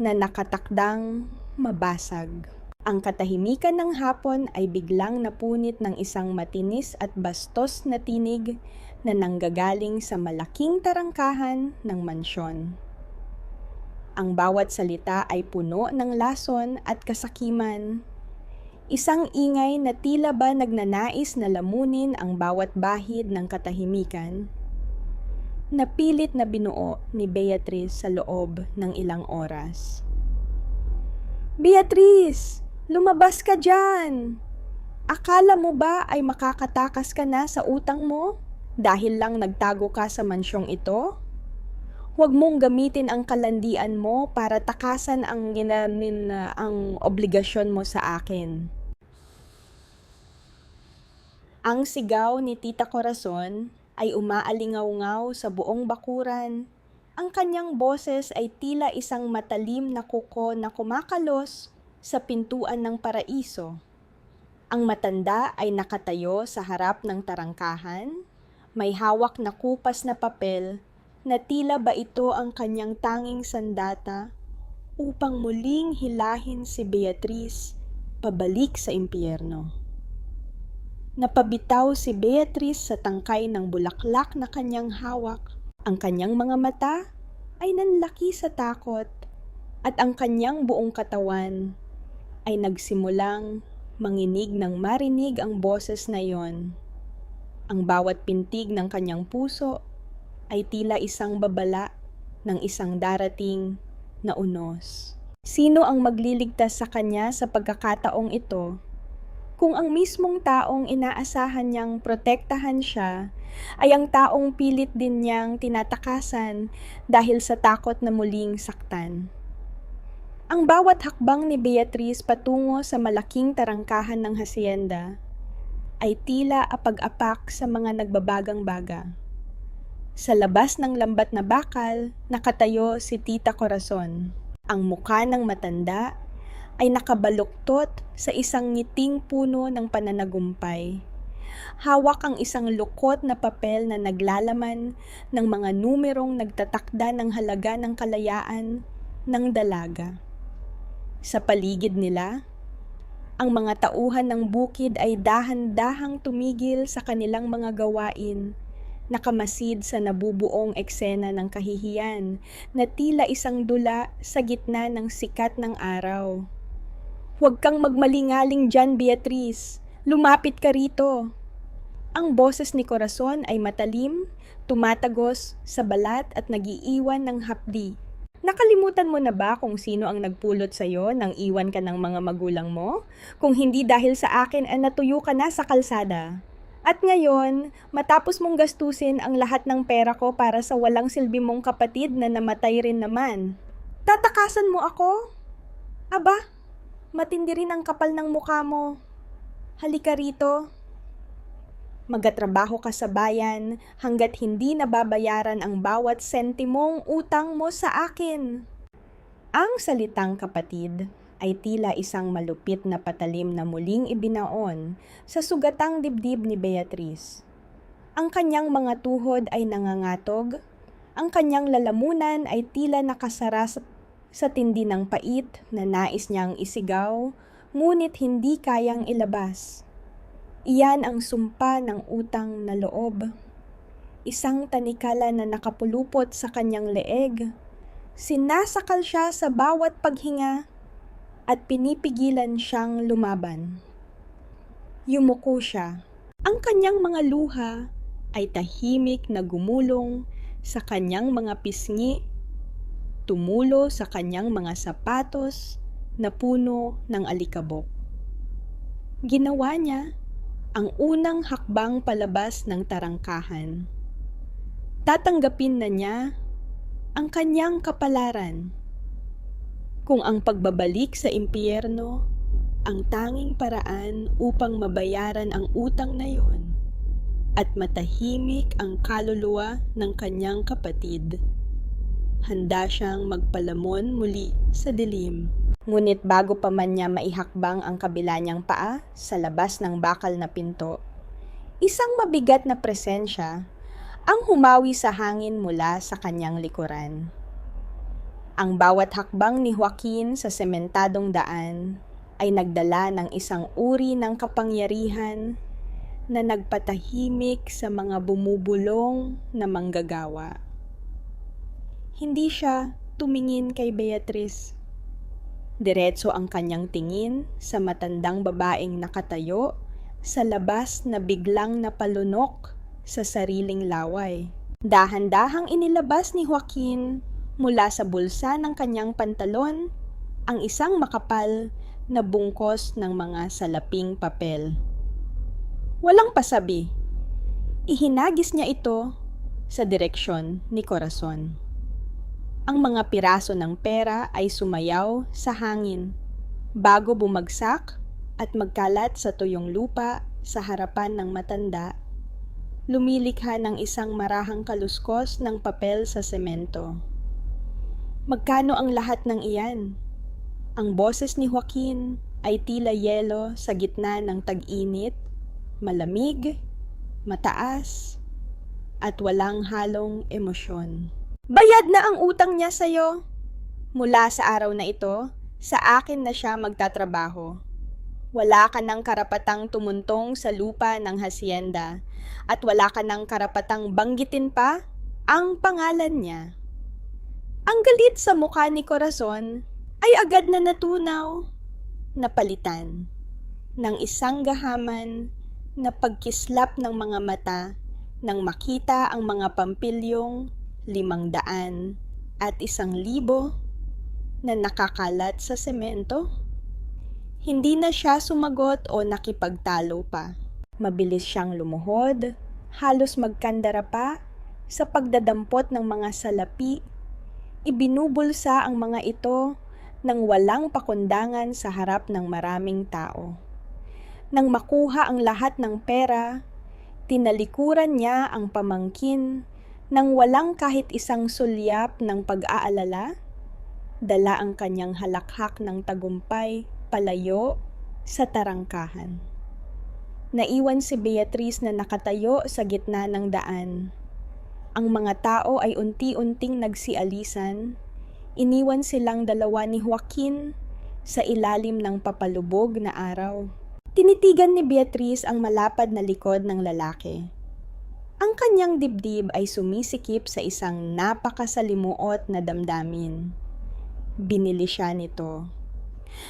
na nakatakdang mabasag. Ang katahimikan ng hapon ay biglang napunit ng isang matinis at bastos na tinig na nanggagaling sa malaking tarangkahan ng mansyon. Ang bawat salita ay puno ng lason at kasakiman. Isang ingay na tila ba nagnanais na lamunin ang bawat bahid ng katahimikan. Napilit na binuo ni Beatrice sa loob ng ilang oras. "Beatrice! Lumabas ka dyan! Akala mo ba ay makakatakas ka na sa utang mo dahil lang nagtago ka sa mansyong ito? Huwag mong gamitin ang kalandian mo para takasan ang ang obligasyon mo sa akin." Ang sigaw ni Tita Corazon ay umaalingaw-ngaw sa buong bakuran. Ang kanyang boses ay tila isang matalim na kuko na kumakalos sa pintuan ng paraiso. Ang matanda ay nakatayo sa harap ng tarangkahan, may hawak na kupas na papel na tila ba ito ang kanyang tanging sandata upang muling hilahin si Beatrice pabalik sa impyerno. Napabitaw si Beatrice sa tangkay ng bulaklak na kanyang hawak. Ang kanyang mga mata ay nanlaki sa takot at ang kanyang buong katawan ay nagsimulang manginig ng marinig ang boses na iyon. Ang bawat pintig ng kanyang puso ay tila isang babala ng isang darating na unos. Sino ang magliligtas sa kanya sa pagkakataong ito? Kung ang mismong taong inaasahan niyang protektahan siya ay ang taong pilit din niyang tinatakasan dahil sa takot na muling saktan. Ang bawat hakbang ni Beatrice patungo sa malaking tarangkahan ng hasyenda ay tila apag-apak sa mga nagbabagang baga. Sa labas ng lambat na bakal, nakatayo si Tita Corazon. Ang mukha ng matanda ay nakabaluktot sa isang ngiting puno ng pananagumpay. Hawak ang isang lukot na papel na naglalaman ng mga numerong nagtatakda ng halaga ng kalayaan ng dalaga. Sa paligid nila, ang mga tauhan ng bukid ay dahan-dahang tumigil sa kanilang mga gawain, nakamasid sa nabubuong eksena ng kahihiyan na tila isang dula sa gitna ng sikat ng araw. "Huwag kang magmalingaling dyan, Beatrice. Lumapit ka rito." Ang boses ni Corazon ay matalim, tumatagos sa balat at nagiiwan ng hapdi. Nakalimutan mo na ba kung sino ang nagpulot sa'yo nang iwan ka ng mga magulang mo? Kung hindi dahil sa akin ay natuyo ka na sa kalsada. At ngayon, matapos mong gastusin ang lahat ng pera ko para sa walang silbi mong kapatid na namatay rin naman, tatakasan mo ako? Aba, matindi rin ang kapal ng mukha mo. Halika rito. Magtatrabaho ka sa bayan hanggat hindi nababayaran ang bawat sentimong utang mo sa akin. Ang salitang kapatid ay tila isang malupit na patalim na muling ibinaon sa sugatang dibdib ni Beatrice. Ang kanyang mga tuhod ay nangangatog, ang kanyang lalamunan ay tila nakasara sa tindi ng pait na nais niyang isigaw, ngunit hindi kayang ilabas. Iyan ang sumpa ng utang na loob. Isang tanikala na nakapulupot sa kanyang leeg. Sinasakal siya sa bawat paghinga at pinipigilan siyang lumaban. Yumuko siya. Ang kanyang mga luha ay tahimik na gumulong sa kanyang mga pisngi, tumulo sa kanyang mga sapatos na puno ng alikabok. Ginawa niya ang unang hakbang palabas ng tarangkahan. Tatanggapin na niya ang kanyang kapalaran. Kung ang pagbabalik sa impyerno ang tanging paraan upang mabayaran ang utang na yon at matahimik ang kaluluwa ng kanyang kapatid, handa siyang magpalamon muli sa dilim. Ngunit bago pa man niya maihakbang ang kabila niyang paa sa labas ng bakal na pinto, isang mabigat na presensya ang humawi sa hangin mula sa kanyang likuran. Ang bawat hakbang ni Joaquin sa sementadong daan ay nagdala ng isang uri ng kapangyarihan na nagpatahimik sa mga bumubulong na manggagawa. Hindi siya tumingin kay Beatriz. Diretso ang kanyang tingin sa matandang babaeng nakatayo sa labas na biglang napalunok sa sariling laway. Dahan-dahang inilabas ni Joaquin mula sa bulsa ng kanyang pantalon ang isang makapal na bungkos ng mga salaping papel. Walang pasabi, ihinagis niya ito sa direksyon ni Corazon. Ang mga piraso ng pera ay sumayaw sa hangin bago bumagsak at magkalat sa tuyong lupa sa harapan ng matanda. Lumilikha ng isang marahang kaluskos ng papel sa semento. Magkano ang lahat ng iyan? Ang boses ni Joaquin ay tila yelo sa gitna ng tag-init, malamig, mataas, at walang halong emosyon. Bayad na ang utang niya sa'yo. Mula sa araw na ito, sa akin na siya magtatrabaho. Wala ka ng karapatang tumuntong sa lupa ng hasyenda at wala ka ng karapatang banggitin pa ang pangalan niya. Ang galit sa mukha ni Corazon ay agad na natunaw, napalitan ng isang gahaman na pagkislap ng mga mata nang makita ang mga pampilyong 500 at 1,000 na nakakalat sa semento. Hindi na siya sumagot o nakipagtalo pa. Mabilis siyang lumuhod, halos magkandara pa sa pagdadampot ng mga salapi. Ibinubulsa ang mga ito nang walang pakundangan sa harap ng maraming tao. Nang makuha ang lahat ng pera, tinalikuran niya ang pamangkin nang walang kahit isang sulyap ng pag-aalala. Dala ang kanyang halakhak ng tagumpay palayo sa tarangkahan. Naiwan si Beatriz na nakatayo sa gitna ng daan. Ang mga tao ay unti-unting nagsialisan. Iniwan silang dalawa ni Joaquin sa ilalim ng papalubog na araw. Tinitigan ni Beatriz ang malapad na likod ng lalaki. Ang kanyang dibdib ay sumisikip sa isang napakasalimuot na damdamin. Binili siya nito.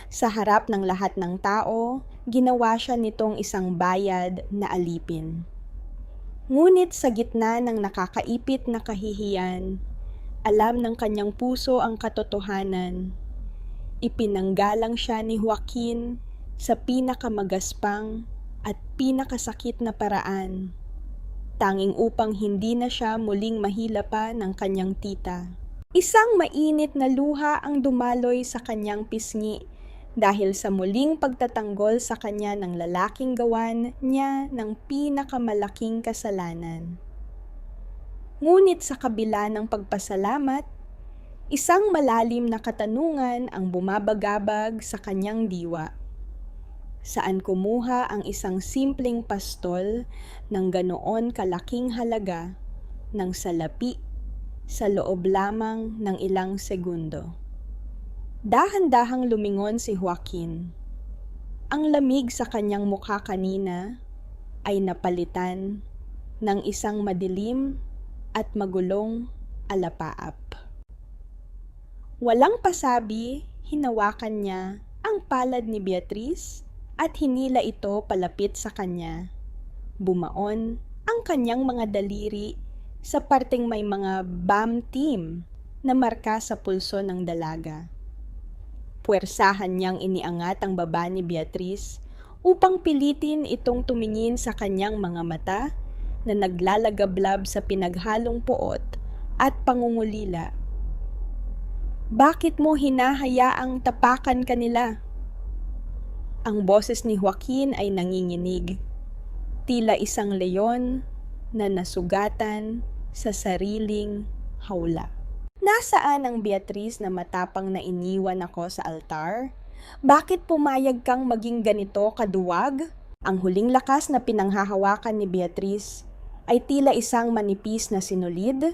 Sa harap ng lahat ng tao, ginawa siya nitong isang bayad na alipin. Ngunit sa gitna ng nakakaipit na kahihiyan, alam ng kanyang puso ang katotohanan. Ipinanggalang siya ni Joaquin sa pinakamagaspang at pinakasakit na paraan, tanging upang hindi na siya muling mahila pa ng kanyang tita. Isang mainit na luha ang dumaloy sa kanyang pisngi dahil sa muling pagtatanggol sa kanya ng lalaking gawan niya ng pinakamalaking kasalanan. Ngunit sa kabila ng pagpasalamat, isang malalim na katanungan ang bumabagabag sa kanyang diwa. Saan kumuha ang isang simpleng pastol ng ganoon kalaking halaga ng salapi sa loob lamang ng ilang segundo? Dahan-dahang lumingon si Joaquin. Ang lamig sa kanyang mukha kanina ay napalitan ng isang madilim at magulong alapaap. Walang pasabi, hinawakan niya ang palad ni Beatrice at hinila ito palapit sa kanya. Bumaon ang kanyang mga daliri sa parteng may mga BAM team na marka sa pulso ng dalaga. Puwersahan niyang iniangat ang baba ni Beatrice upang pilitin itong tumingin sa kanyang mga mata na naglalagablab sa pinaghalong poot at pangungulila. Bakit mo hinahayaang tapakan kanila? Ang boses ni Joaquin ay nanginginig. Tila isang leyon na nasugatan sa sariling hawla. Nasaan ang Beatrice na matapang na iniwan ako sa altar? Bakit pumayag kang maging ganito kaduwag? Ang huling lakas na pinanghahawakan ni Beatrice ay tila isang manipis na sinulid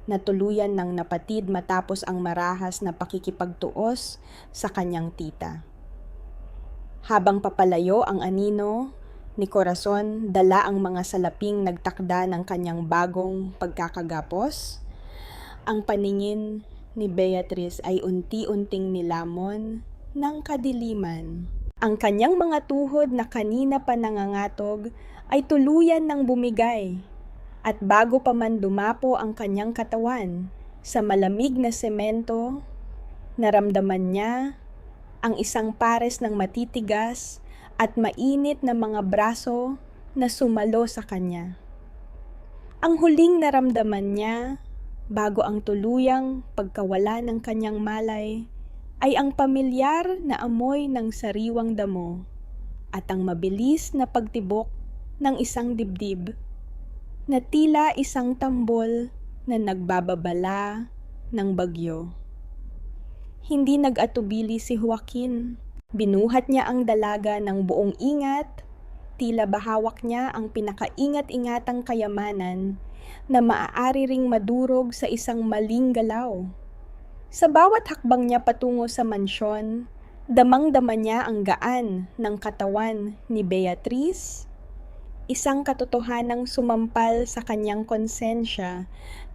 na tuluyan ng napatid matapos ang marahas na pakikipagtuos sa kanyang tita. Habang papalayo ang anino ni Corazon, dala ang mga salaping nagtakda ng kanyang bagong pagkakagapos. Ang paningin ni Beatrice ay unti-unting nilamon ng kadiliman. Ang kanyang mga tuhod na kanina pa nangangatog ay tuluyan ng bumigay. At bago pa man dumapo ang kanyang katawan sa malamig na semento, naramdaman niya ang isang pares ng matitigas at mainit na mga braso na sumalo sa kanya. Ang huling naramdaman niya bago ang tuluyang pagkawala ng kanyang malay ay ang pamilyar na amoy ng sariwang damo at ang mabilis na pagtibok ng isang dibdib na tila isang tambol na nagbababala ng bagyo. Hindi nag-atubili si Joaquin. Binuhat niya ang dalaga ng buong ingat, tila bahawak niya ang pinakaingat-ingatang kayamanan na maaari ring madurog sa isang maling galaw. Sa bawat hakbang niya patungo sa mansyon, damang-dama niya ang gaan ng katawan ni Beatrice, isang katotohanang sumampal sa kanyang konsensya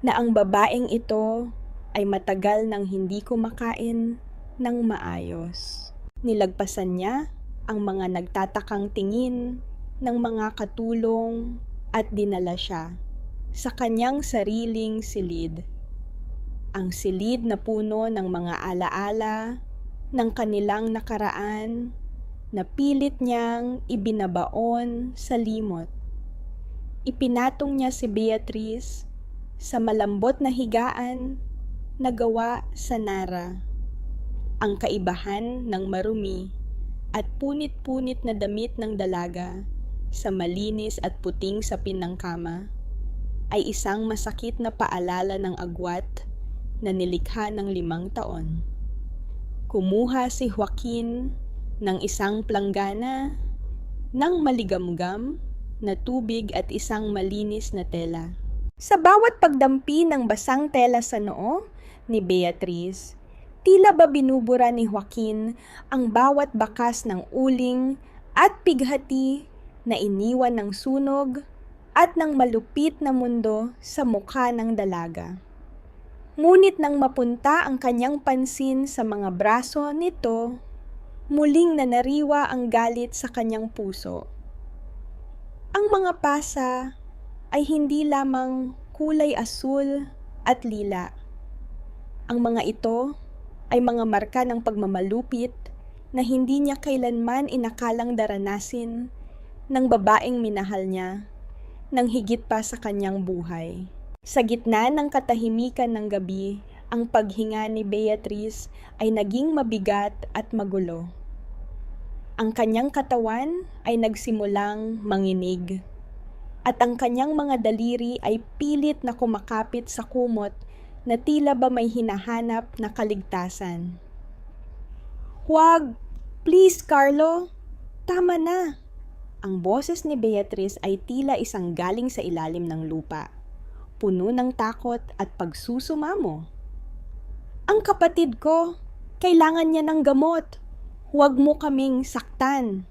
na ang babaeng ito ay matagal nang hindi kumakain ng maayos. Nilagpasan niya ang mga nagtatakang tingin ng mga katulong at dinala siya sa kanyang sariling silid. Ang silid na puno ng mga alaala ng kanilang nakaraan na pilit niyang ibinabaon sa limot. Ipinatong niya si Beatrice sa malambot na higaan na gawa sa nara. Ang kaibahan ng marumi at punit-punit na damit ng dalaga sa malinis at puting sapin ng kama ay isang masakit na paalala ng agwat na nilikha ng 5 taon. Kumuha si Joaquin ng isang planggana, ng maligamgam na tubig at isang malinis na tela. Sa bawat pagdampi ng basang tela sa noo ni Beatrice, tila ba binubura ni Joaquin ang bawat bakas ng uling at pighati na iniwan ng sunog at ng malupit na mundo sa mukha ng dalaga. Ngunit nang mapunta ang kanyang pansin sa mga braso nito, muling nanariwa ang galit sa kanyang puso. Ang mga pasa ay hindi lamang kulay asul at lila. Ang mga ito ay mga marka ng pagmamalupit na hindi niya kailanman inakalang daranasin ng babaeng minahal niya nang higit pa sa kanyang buhay. Sa gitna ng katahimikan ng gabi, ang paghinga ni Beatrice ay naging mabigat at magulo. Ang kanyang katawan ay nagsimulang manginig at ang kanyang mga daliri ay pilit na kumakapit sa kumot na tila ba may hinahanap na kaligtasan. "Huwag! Please, Carlo! Tama na!" Ang boses ni Beatrice ay tila isang galing sa ilalim ng lupa, puno ng takot at pagsusumamo. "Ang kapatid ko, kailangan niya ng gamot. Huwag mo kaming saktan."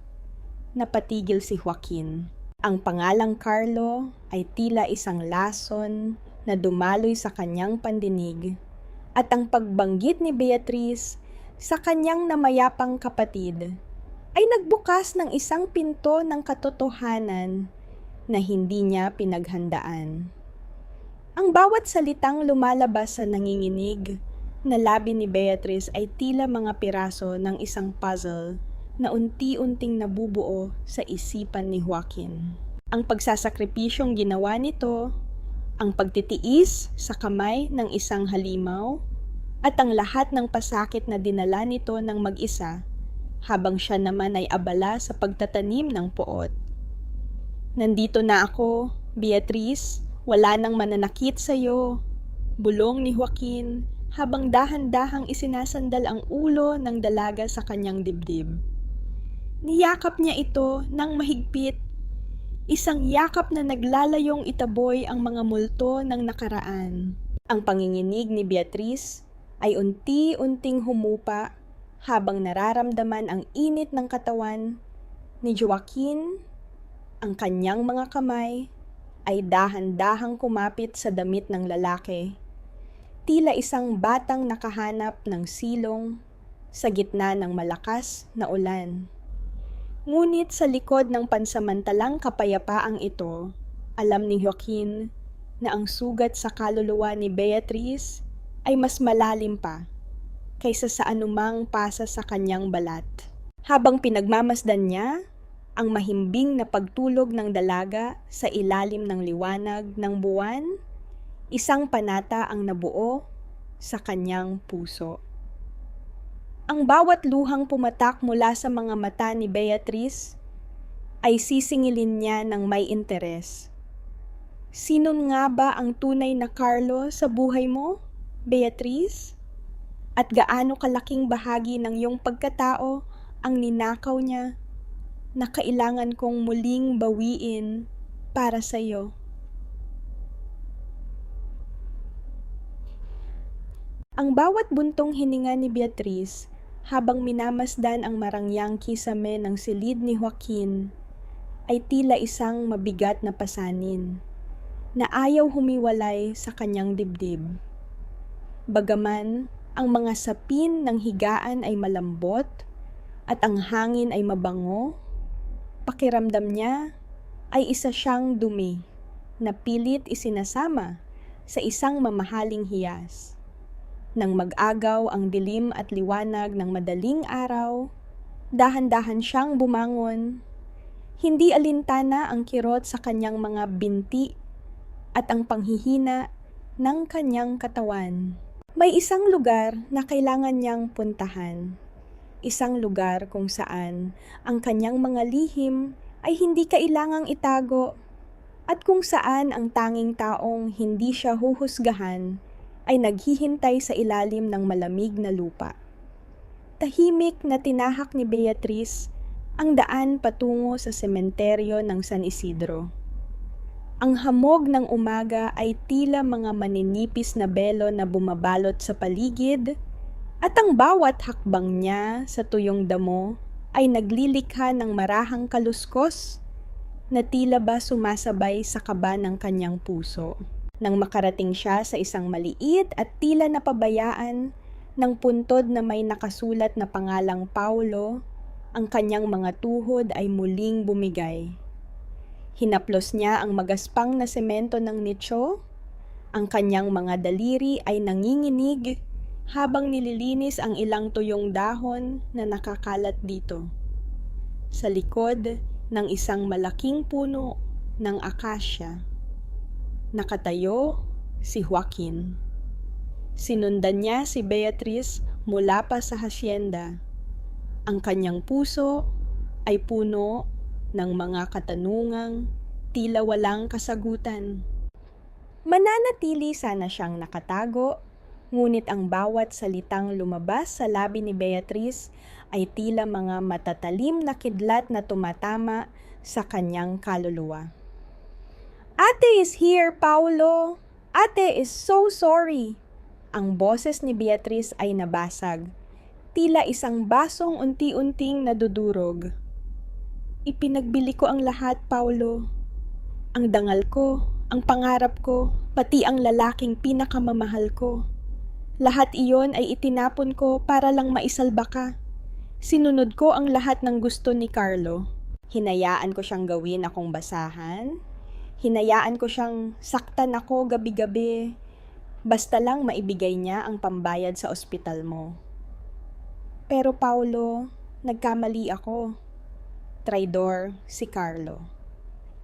Napatigil si Joaquin. Ang pangalang Carlo ay tila isang lason na dumaloy sa kanyang pandinig, at ang pagbanggit ni Beatrice sa kanyang namayapang kapatid ay nagbukas ng isang pinto ng katotohanan na hindi niya pinaghandaan. Ang bawat salitang lumalabas sa nanginginig na labi ni Beatrice ay tila mga piraso ng isang puzzle na unti-unting nabubuo sa isipan ni Joaquin. Ang pagsasakripisyong ginawa nito, ang pagtitiis sa kamay ng isang halimaw, at ang lahat ng pasakit na dinala nito ng mag-isa habang siya naman ay abala sa pagtatanim ng poot. "Nandito na ako, Beatrice, wala nang mananakit sa'yo," bulong ni Joaquin habang dahan-dahang isinasandal ang ulo ng dalaga sa kanyang dibdib. Niyakap niya ito ng mahigpit, isang yakap na naglalayong itaboy ang mga multo ng nakaraan. Ang panginginig ni Beatrice ay unti-unting humupa habang nararamdaman ang init ng katawan ni Joaquin. Ang kanyang mga kamay ay dahan-dahang kumapit sa damit ng lalaki, tila isang batang nakahanap ng silong sa gitna ng malakas na ulan. Ngunit sa likod ng pansamantalang kapayapaang ito, alam ni Joaquin na ang sugat sa kaluluwa ni Beatrice ay mas malalim pa kaysa sa anumang pasa sa kanyang balat. Habang pinagmamasdan niya ang mahimbing na pagtulog ng dalaga sa ilalim ng liwanag ng buwan, isang panata ang nabuo sa kanyang puso. Ang bawat luhang pumatak mula sa mga mata ni Beatrice ay sisingilin niya ng may interes. Sino nga ba ang tunay na Carlo sa buhay mo, Beatrice? At gaano kalaking bahagi ng iyong pagkatao ang ninakaw niya na kailangan kong muling bawiin para sa iyo? Ang bawat buntong hininga ni Beatrice habang minamasdan ang marangyang kisame ng silid ni Joaquin ay tila isang mabigat na pasanin na ayaw humiwalay sa kanyang dibdib. Bagaman ang mga sapin ng higaan ay malambot at ang hangin ay mabango, pakiramdam niya ay isa siyang dumi na pilit isinasama sa isang mamahaling hiyas. Nang mag-agaw ang dilim at liwanag ng madaling araw, dahan-dahan siyang bumangon. Hindi alintana ang kirot sa kanyang mga binti at ang panghihina ng kanyang katawan. May isang lugar na kailangan niyang puntahan. Isang lugar kung saan ang kanyang mga lihim ay hindi kailangang itago at kung saan ang tanging taong hindi siya huhusgahan ay naghihintay sa ilalim ng malamig na lupa. Tahimik na tinahak ni Beatrice ang daan patungo sa sementeryo ng San Isidro. Ang hamog ng umaga ay tila mga maninipis na belo na bumabalot sa paligid, at ang bawat hakbang niya sa tuyong damo ay naglilikha ng marahang kaluskos na tila ba sumasabay sa kaba ng kanyang puso. Nang makarating siya sa isang maliit at tila napabayaan ng puntod na may nakasulat na pangalang Paulo, ang kanyang mga tuhod ay muling bumigay. Hinaplos niya ang magaspang na semento ng nicho, ang kanyang mga daliri ay nanginginig habang nililinis ang ilang tuyong dahon na nakakalat dito. Sa likod ng isang malaking puno ng akasya, nakatayo si Joaquin. Sinundan niya si Beatrice mula pa sa hasyenda. Ang kanyang puso ay puno ng mga katanungang tila walang kasagutan. Mananatili sana siyang nakatago, ngunit ang bawat salitang lumabas sa labi ni Beatrice ay tila mga matatalim na kidlat na tumatama sa kanyang kaluluwa. "Ate is here, Paulo! Ate is so sorry!" Ang boses ni Beatrice ay nabasag, tila isang basong unti-unting nadudurog. Ipinagbili ko ang lahat, Paulo. Ang dangal ko, ang pangarap ko, pati ang lalaking pinakamamahal ko. Lahat iyon ay itinapon ko para lang maisalba ka. Sinunod ko ang lahat ng gusto ni Carlo. Hinayaan ko siyang gawin akong basahan. Hinayaan ko siyang saktan ako gabi-gabi. Basta lang maibigay niya ang pambayad sa ospital mo. Pero Paulo, nagkamali ako. Traidor si Carlo.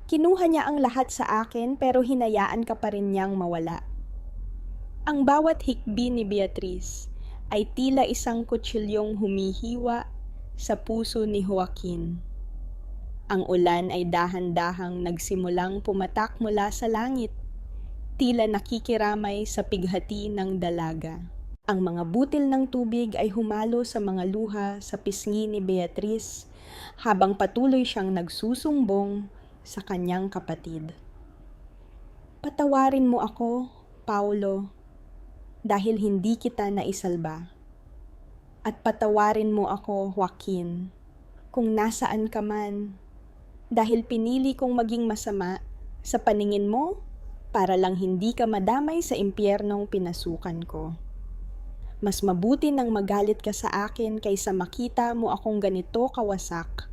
Kinuha niya ang lahat sa akin pero hinayaan ka pa rin niyang mawala. Ang bawat hikbi ni Beatriz ay tila isang kutsilyong humihiwa sa puso ni Joaquin. Ang ulan ay dahan-dahang nagsimulang pumatak mula sa langit, tila nakikiramay sa pighati ng dalaga. Ang mga butil ng tubig ay humalo sa mga luha sa pisngi ni Beatriz habang patuloy siyang nagsusumbong sa kanyang kapatid. Patawarin mo ako, Paulo, dahil hindi kita naisalba. At patawarin mo ako, Joaquin, kung nasaan ka man, dahil pinili kong maging masama sa paningin mo para lang hindi ka madamay sa impyernong pinasukan ko. Mas mabuti nang magalit ka sa akin kaysa makita mo akong ganito kawasak.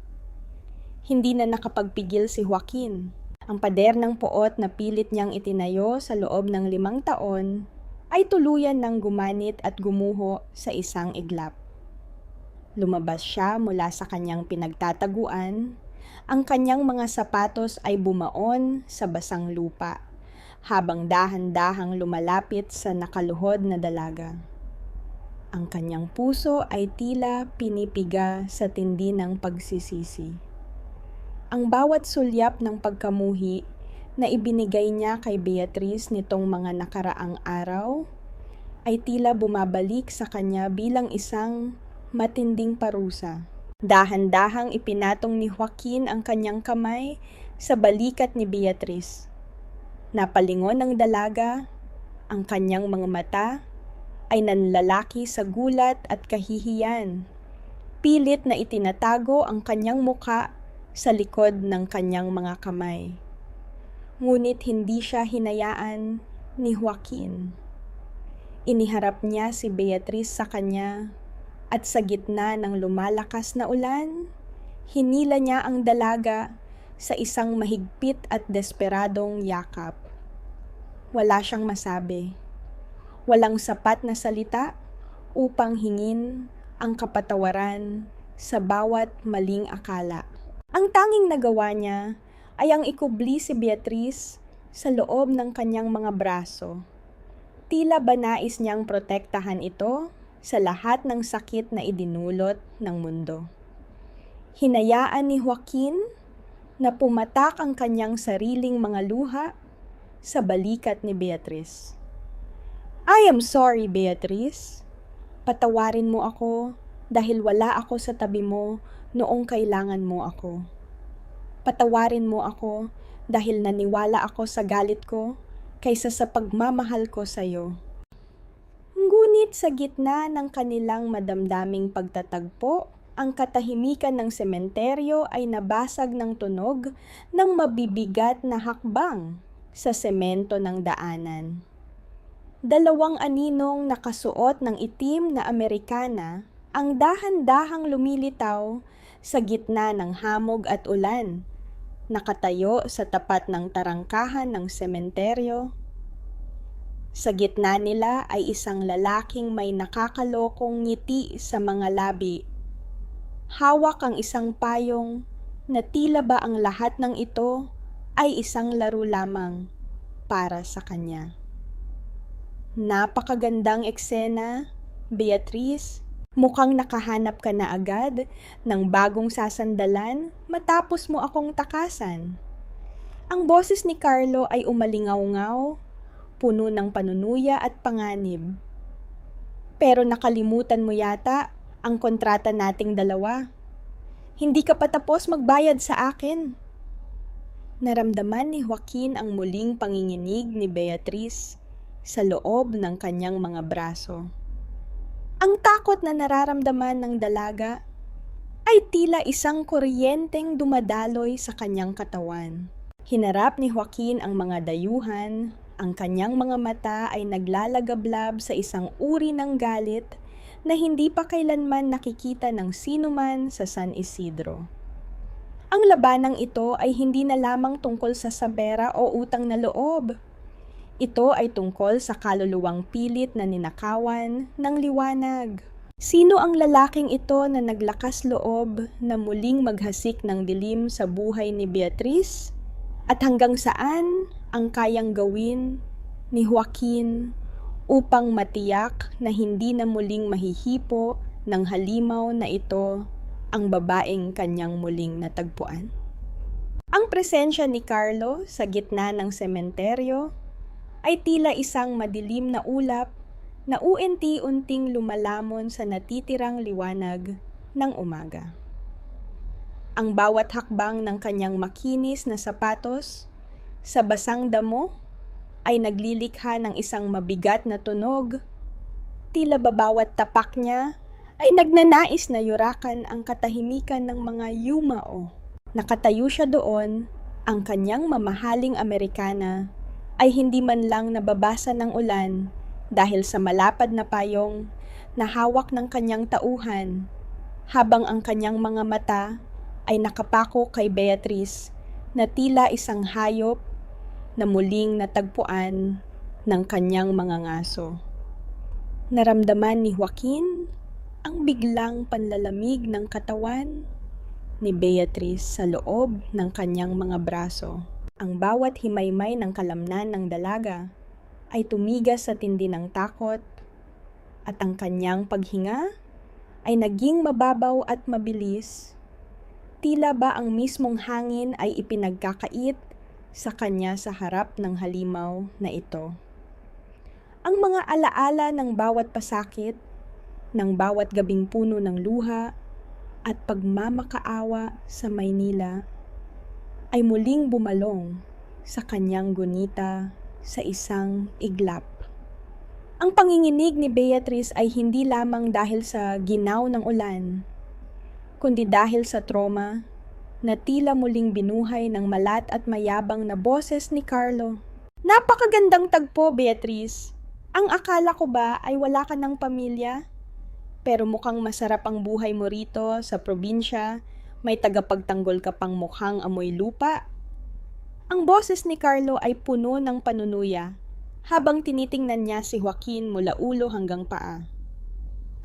Hindi na nakapagpigil si Joaquin. Ang pader ng poot na pilit niyang itinayo sa loob ng 5 taon ay tuluyan ng gumanit at gumuho sa isang iglap. Lumabas siya mula sa kanyang pinagtataguan. Ang kanyang mga sapatos ay bumaon sa basang lupa, habang dahan-dahang lumalapit sa nakaluhod na dalaga. Ang kanyang puso ay tila pinipiga sa tindi ng pagsisisi. Ang bawat sulyap ng pagkamuhi na ibinigay niya kay Beatriz nitong mga nakaraang araw ay tila bumabalik sa kanya bilang isang matinding parusa. Dahan-dahang ipinatong ni Joaquin ang kanyang kamay sa balikat ni Beatriz. Napalingon ng dalaga, ang kanyang mga mata ay nanlalaki sa gulat at kahihiyan. Pilit na itinatago ang kanyang muka sa likod ng kanyang mga kamay. Ngunit hindi siya hinayaan ni Joaquin. Iniharap niya si Beatriz sa kanya at sa gitna ng lumalakas na ulan, hinila niya ang dalaga sa isang mahigpit at desperadong yakap. Wala siyang masabi. Walang sapat na salita upang hingin ang kapatawaran sa bawat maling akala. Ang tanging nagawa niya ay ang ikubli si Beatriz sa loob ng kanyang mga braso. Tila ba nais niyang protektahan ito sa lahat ng sakit na idinulot ng mundo. Hinayaan ni Joaquin na pumatak ang kanyang sariling mga luha sa balikat ni Beatriz. I am sorry, Beatriz. Patawarin mo ako dahil wala ako sa tabi mo noong kailangan mo ako. Patawarin mo ako dahil naniwala ako sa galit ko kaysa sa pagmamahal ko sa iyo. Ngunit sa gitna ng kanilang madamdaming pagtatagpo, ang katahimikan ng sementeryo ay nabasag ng tunog ng mabibigat na hakbang sa semento ng daanan. 2 aninong nakasuot ng itim na Amerikana ang dahan-dahang lumilitaw sa gitna ng hamog at ulan, nakatayo sa tapat ng tarangkahan ng sementeryo. Sa gitna nila ay isang lalaking may nakakalokong ngiti sa mga labi. Hawak ang isang payong na tila ba ang lahat ng ito ay isang laro lamang para sa kanya. Napakagandang eksena, Beatriz. Mukhang nakahanap ka na agad ng bagong sasandalan matapos mo akong takasan. Ang boses ni Carlo ay umalingaw-ngaw, puno ng panunuya at panganib. Pero nakalimutan mo yata ang kontrata nating dalawa. Hindi ka pa tapos magbayad sa akin. Naramdaman ni Joaquin ang muling panginginig ni Beatriz sa loob ng kanyang mga braso. Ang takot na nararamdaman ng dalaga ay tila isang kuryenteng dumadaloy sa kanyang katawan. Hinarap ni Joaquin ang mga dayuhan, ang kanyang mga mata ay naglalagablab sa isang uri ng galit na hindi pa kailanman nakikita ng sinuman sa San Isidro. Ang labanang ito ay hindi na lamang tungkol sa sabera o utang na loob. Ito ay tungkol sa kaluluwang pilit na ninakawan ng liwanag. Sino ang lalaking ito na naglakas loob na muling maghasik ng dilim sa buhay ni Beatriz? At hanggang saan ang kayang gawin ni Joaquin upang matiyak na hindi na muling mahihipo ng halimaw na ito ang babaeng kanyang muling natagpuan? Ang presensya ni Carlo sa gitna ng sementeryo ay tila isang madilim na ulap na unti-unting lumalamon sa natitirang liwanag ng umaga. Ang bawat hakbang ng kanyang makinis na sapatos sa basang damo ay naglilikha ng isang mabigat na tunog. Tila bawat tapak niya ay nagnanais na yurakan ang katahimikan ng mga yumao. Nakatayo siya doon, ang kanyang mamahaling Amerikana ay hindi man lang nababasa ng ulan dahil sa malapad na payong na hawak ng kanyang tauhan, habang ang kanyang mga mata ay nakapako kay Beatriz na tila isang hayop na muling natagpuan ng kanyang mga ngaso. Naramdaman ni Joaquin ang biglang panlalamig ng katawan ni Beatriz sa loob ng kanyang mga braso. Ang bawat himaymay ng kalamnan ng dalaga ay tumigas sa tindi ng takot at ang kanyang paghinga ay naging mababaw at mabilis. Tila ba ang mismong hangin ay ipinagkakait sa kanya sa harap ng halimaw na ito. Ang mga alaala ng bawat pasakit, ng bawat gabing puno ng luha at pagmamakaawa sa Maynila ay muling bumalong sa kanyang gunita sa isang iglap. Ang panginginig ni Beatriz ay hindi lamang dahil sa ginaw ng ulan, kundi dahil sa trauma na tila muling binuhay ng malat at mayabang na boses ni Carlo. Napakagandang tagpo, Beatriz. Ang akala ko ba ay wala ka ng pamilya? Pero mukhang masarap ang buhay mo rito sa probinsya, may tagapagtanggol ka pang mukhang amoy lupa. Ang boses ni Carlo ay puno ng panunuya, habang tinitingnan niya si Joaquin mula ulo hanggang paa.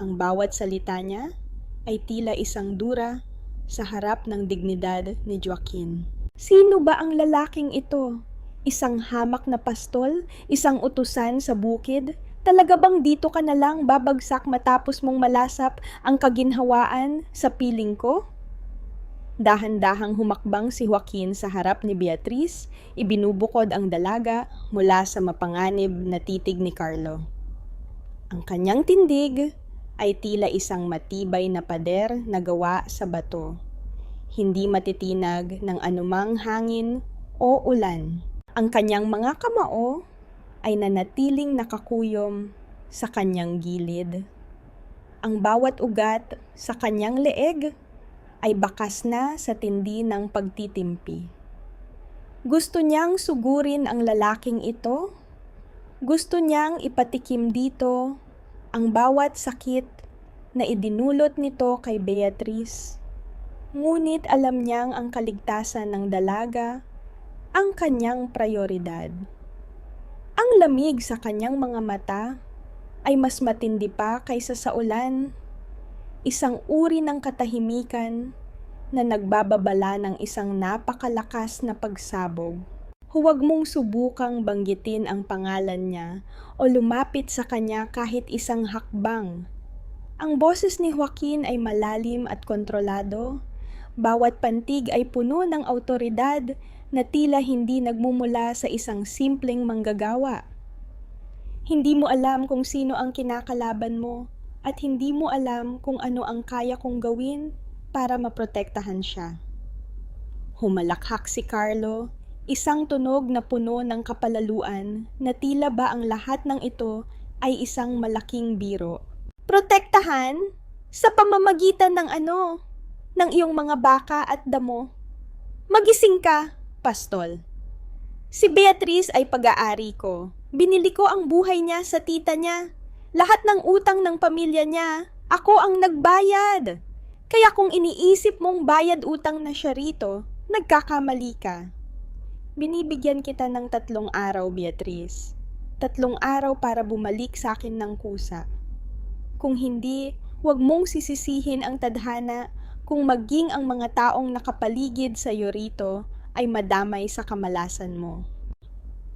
Ang bawat salita niya ay tila isang dura sa harap ng dignidad ni Joaquin. Sino ba ang lalaking ito? Isang hamak na pastol? Isang utusan sa bukid? Talaga bang dito ka na lang babagsak matapos mong malasap ang kaginhawaan sa piling ko? Dahan-dahang humakbang si Joaquin sa harap ni Beatriz, ibinubukod ang dalaga mula sa mapanganib na titig ni Carlo. Ang kanyang tindig ay tila isang matibay na pader na gawa sa bato, hindi matitinag ng anumang hangin o ulan. Ang kanyang mga kamao ay nanatiling nakakuyom sa kanyang gilid. Ang bawat ugat sa kanyang leeg ay bakas na sa tindi ng pagtitimpi. Gusto niyang sugurin ang lalaking ito. Gusto niyang ipatikim dito ang bawat sakit na idinulot nito kay Beatriz. Ngunit alam niyang ang kaligtasan ng dalaga ang kanyang prayoridad. Ang lamig sa kanyang mga mata ay mas matindi pa kaysa sa ulan. Isang uri ng katahimikan na nagbababala ng isang napakalakas na pagsabog. Huwag mong subukang banggitin ang pangalan niya o lumapit sa kanya kahit isang hakbang. Ang boses ni Joaquin ay malalim at kontrolado. Bawat pantig ay puno ng awtoridad na tila hindi nagmumula sa isang simpleng manggagawa. Hindi mo alam kung sino ang kinakalaban mo at hindi mo alam kung ano ang kaya kong gawin para maprotektahan siya. Humalakhak si Carlo, isang tunog na puno ng kapalaluan na tila ba ang lahat ng ito ay isang malaking biro. Protektahan? Sa pamamagitan ng ano? ng iyong mga baka at damo. Magising ka, pastol. Si Beatriz ay pag-aari ko. Binili ko ang buhay niya sa tita niya. Lahat ng utang ng pamilya niya, ako ang nagbayad. Kaya kung iniisip mong bayad utang na siya rito, nagkakamali ka. Binibigyan kita ng 3 araw, Beatriz. 3 araw para bumalik sa akin ng kusa. Kung hindi, huwag mong sisisihin ang tadhana kung maging ang mga taong nakapaligid sa iyo rito ay madamay sa kamalasan mo.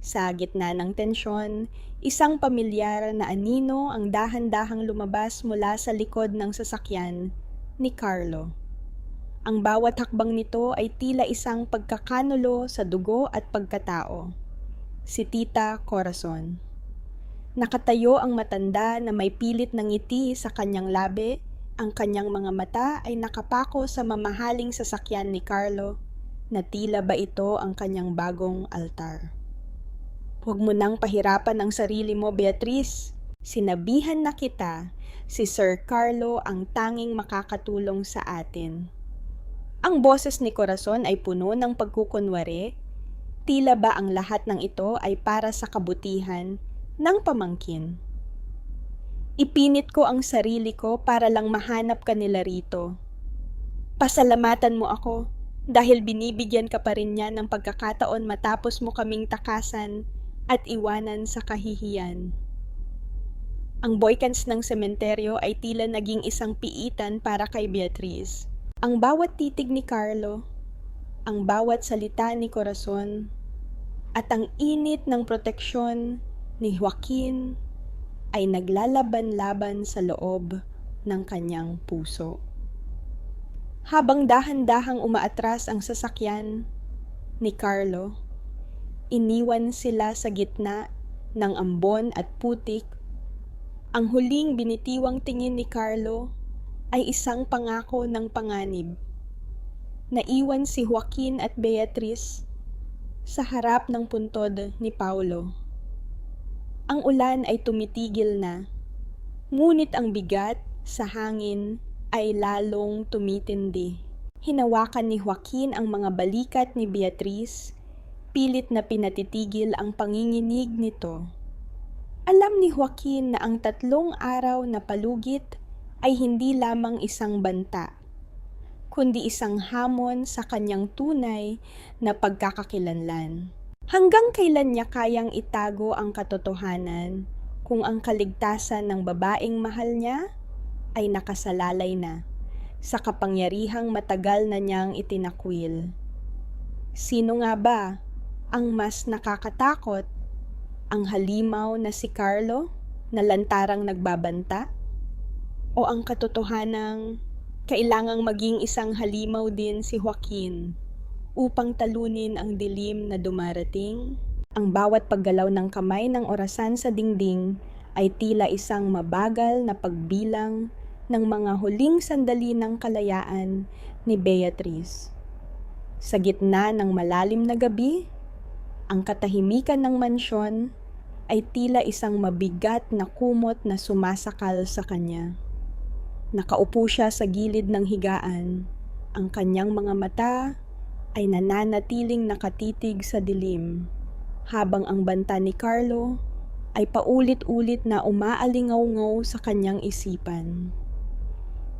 Sa gitna ng tensyon, isang pamilyar na anino ang dahan-dahang lumabas mula sa likod ng sasakyan ni Carlo. Ang bawat hakbang nito ay tila isang pagkakanulo sa dugo at pagkatao. Si Tita Corazon. Nakatayo ang matanda na may pilit ng ngiti sa kanyang labi. Ang kanyang mga mata ay nakapako sa mamahaling sasakyan ni Carlo na tila ba ito ang kanyang bagong altar. Huwag mo nang pahirapan ang sarili mo, Beatriz. Sinabihan na kita, si Sir Carlo ang tanging makakatulong sa atin. Ang boses ni Corazon ay puno ng pagkukunwari. Tila ba ang lahat ng ito ay para sa kabutihan ng pamangkin. Ipinit ko ang sarili ko para lang mahanap ka nila rito. Pasalamatan mo ako dahil binibigyan ka pa rin niya ng pagkakataon matapos mo kaming takasan at iwanan sa kahihiyan. Ang boykans ng sementeryo ay tila naging isang piitan para kay Beatriz. Ang bawat titig ni Carlo, ang bawat salita ni Corazon, at ang init ng proteksyon ni Joaquin ay naglalaban-laban sa loob ng kanyang puso. Habang dahan-dahang umaatras ang sasakyan ni Carlo, iniwan sila sa gitna ng ambon at putik. Ang huling binitiwang tingin ni Carlo ay isang pangako ng panganib. Naiwan si Joaquin at Beatriz sa harap ng puntod ni Paulo. Ang ulan ay tumitigil na, ngunit ang bigat sa hangin ay lalong tumitindi. Hinawakan ni Joaquin ang mga balikat ni Beatriz, pilit na pinatitigil ang panginginig nito. Alam ni Joaquin na ang 3 araw na palugit ay hindi lamang isang banta, kundi isang hamon sa kanyang tunay na pagkakakilanlan. Hanggang kailan niya kayang itago ang katotohanan kung ang kaligtasan ng babaeng mahal niya ay nakasalalay na sa kapangyarihang matagal na niyang itinakwil? Sino nga ba ang mas nakakatakot? Ang halimaw na si Carlo na lantarang nagbabanta? O ang katotohanang kailangang maging isang halimaw din si Joaquin upang talunin ang dilim na dumarating? Ang bawat paggalaw ng kamay ng orasan sa dingding ay tila isang mabagal na pagbilang ng mga huling sandali ng kalayaan ni Beatriz. Sa gitna ng malalim na gabi, ang katahimikan ng mansyon ay tila isang mabigat na kumot na sumasakal sa kanya. Nakaupo siya sa gilid ng higaan. Ang kanyang mga mata ay nananatiling nakatitig sa dilim, habang ang banta ni Carlo ay paulit-ulit na umaalingaw-ngaw sa kanyang isipan.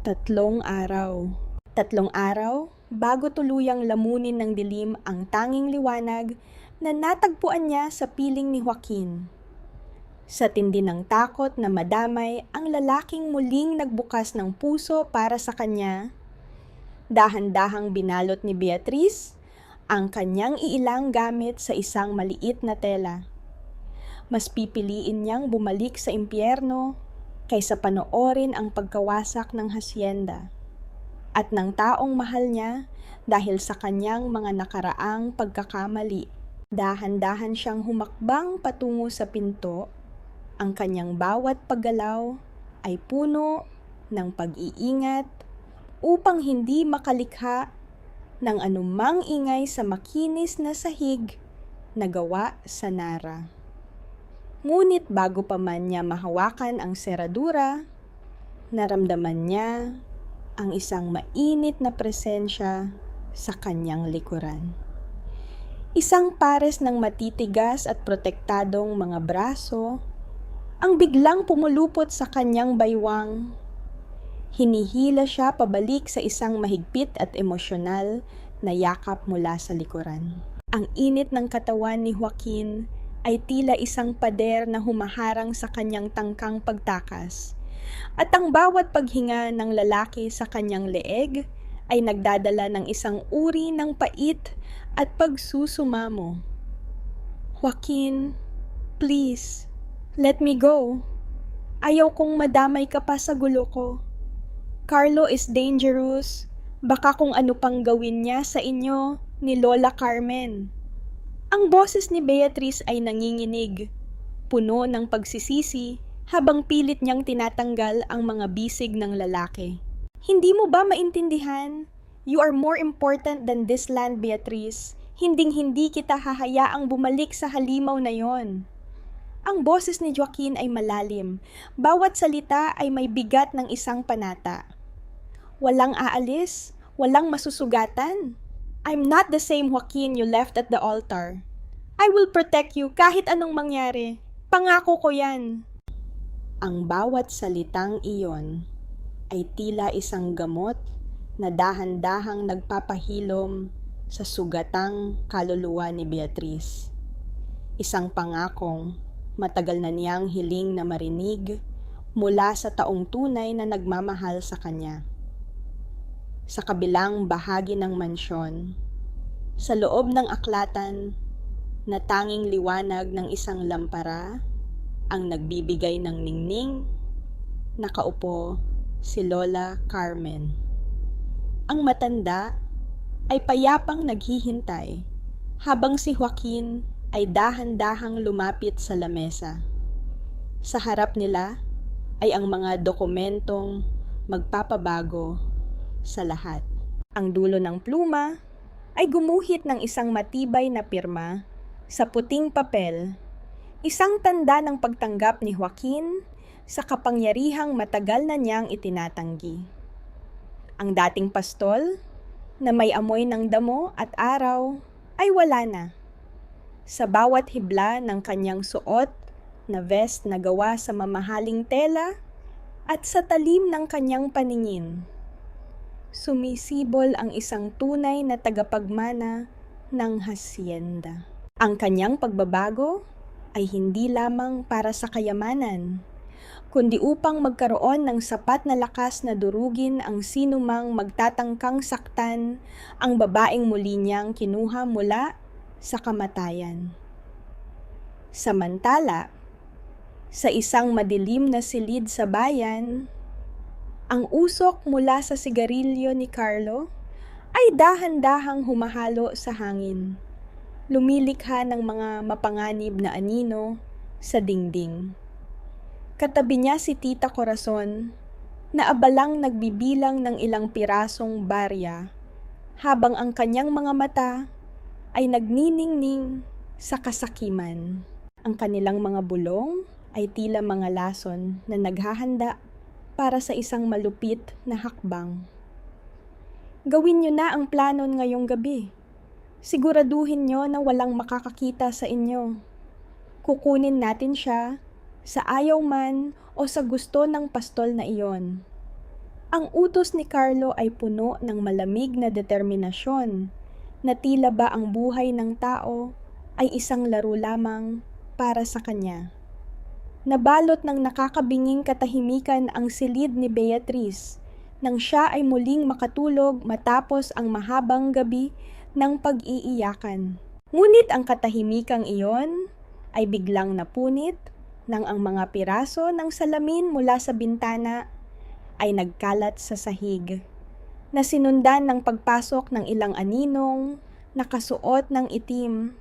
3 araw. 3 araw bago tuluyang lamunin ng dilim ang tanging liwanag na natagpuan niya sa piling ni Joaquin. Sa tindi ng takot na madamay ang lalaking muling nagbukas ng puso para sa kanya, dahan-dahang binalot ni Beatriz ang kanyang iilang gamit sa isang maliit na tela. Mas pipiliin niyang bumalik sa impyerno kaysa panoorin ang pagkawasak ng hasyenda at ng taong mahal niya dahil sa kanyang mga nakaraang pagkakamali. Dahan-dahan siyang humakbang patungo sa pinto. Ang kanyang bawat paggalaw ay puno ng pag-iingat upang hindi makalikha ng anumang ingay sa makinis na sahig na gawa sa nara. Ngunit bago pa man niya mahawakan ang seradura, naramdaman niya ang isang mainit na presensya sa kanyang likuran. Isang pares ng matitigas at protektadong mga braso ang biglang pumulupot sa kanyang baywang. Hinihila siya pabalik sa isang mahigpit at emosyonal na yakap mula sa likuran. Ang init ng katawan ni Joaquin ay tila isang pader na humaharang sa kanyang tangkang pagtakas. At ang bawat paghinga ng lalaki sa kanyang leeg ay nagdadala ng isang uri ng pait at pagsusumamo. Joaquin, please, let me go. Ayaw kong madamay ka pa sa gulo ko. Carlo is dangerous. Baka kung ano pang gawin niya sa inyo ni Lola Carmen. Ang boses ni Beatrice ay nanginginig, puno ng pagsisisi habang pilit niyang tinatanggal ang mga bisig ng lalaki. Hindi mo ba maintindihan? You are more important than this land, Beatrice. Hinding-hindi kita hahayaang bumalik sa halimaw na yon. Ang boses ni Joaquin ay malalim. Bawat salita ay may bigat ng isang panata. Walang aalis, walang masusugatan. I'm not the same Joaquin you left at the altar. I will protect you kahit anong mangyari. Pangako ko yan. Ang bawat salitang iyon ay tila isang gamot na dahan-dahang nagpapahilom sa sugatang kaluluwa ni Beatrice. Isang pangakong matagal na niyang hiling na marinig mula sa taong tunay na nagmamahal sa kanya. Sa kabilang bahagi ng mansyon, sa loob ng aklatan na tanging liwanag ng isang lampara ang nagbibigay ng ningning, nakaupo si Lola Carmen. Ang matanda ay payapang naghihintay habang si Joaquin ay dahan-dahang lumapit sa lamesa. Sa harap nila ay ang mga dokumentong magpapabago sa lahat. Ang dulo ng pluma ay gumuhit ng isang matibay na pirma sa puting papel, isang tanda ng pagtanggap ni Joaquin sa kapangyarihang matagal na niyang itinatanggi. Ang dating pastol na may amoy ng damo at araw ay wala na. Sa bawat hibla ng kanyang suot na vest na gawa sa mamahaling tela at sa talim ng kanyang paningin, sumisibol ang isang tunay na tagapagmana ng hasyenda. Ang kanyang pagbabago ay hindi lamang para sa kayamanan, kundi upang magkaroon ng sapat na lakas na durugin ang sinumang magtatangkang saktan ang babaeng muli niyang kinuha mula sa kamatayan. Samantala, sa isang madilim na silid sa bayan, ang usok mula sa sigarilyo ni Carlo ay dahan-dahang humahalo sa hangin, lumilikha ng mga mapanganib na anino sa dingding. Katabi niya si Tita Corazon na abalang nagbibilang ng ilang pirasong barya habang ang kanyang mga mata ay nagniningning sa kasakiman. Ang kanilang mga bulong ay tila mga lason na naghahanda para sa isang malupit na hakbang. Gawin niyo na ang plano ngayong gabi. Siguraduhin niyo na walang makakakita sa inyo. Kukunin natin siya sa ayaw man o sa gusto ng pastol na iyon. Ang utos ni Carlo ay puno ng malamig na determinasyon na tila ba ang buhay ng tao ay isang laro lamang para sa kanya. Nabalot ng nakakabinging katahimikan ang silid ni Beatrice nang siya ay muling makatulog matapos ang mahabang gabi ng pag-iiyakan. Ngunit ang katahimikang iyon ay biglang napunit nang ang mga piraso ng salamin mula sa bintana ay nagkalat sa sahig, na sinundan ng pagpasok ng ilang aninong nakasuot ng itim.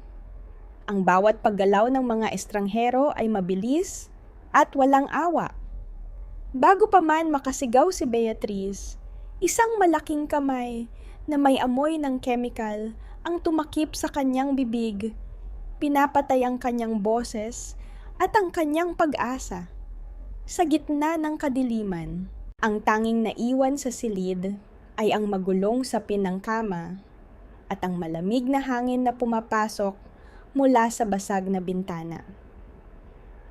Ang bawat paggalaw ng mga estranghero ay mabilis at walang awa. Bago pa man makasigaw si Beatrice, isang malaking kamay na may amoy ng chemical ang tumakip sa kanyang bibig, pinapatay ang kanyang boses at ang kanyang pag-asa. Sa gitna ng kadiliman, Ang tanging naiwan sa silid ay ang magulong sapin ng kama at ang malamig na hangin na pumapasok mula sa basag na bintana.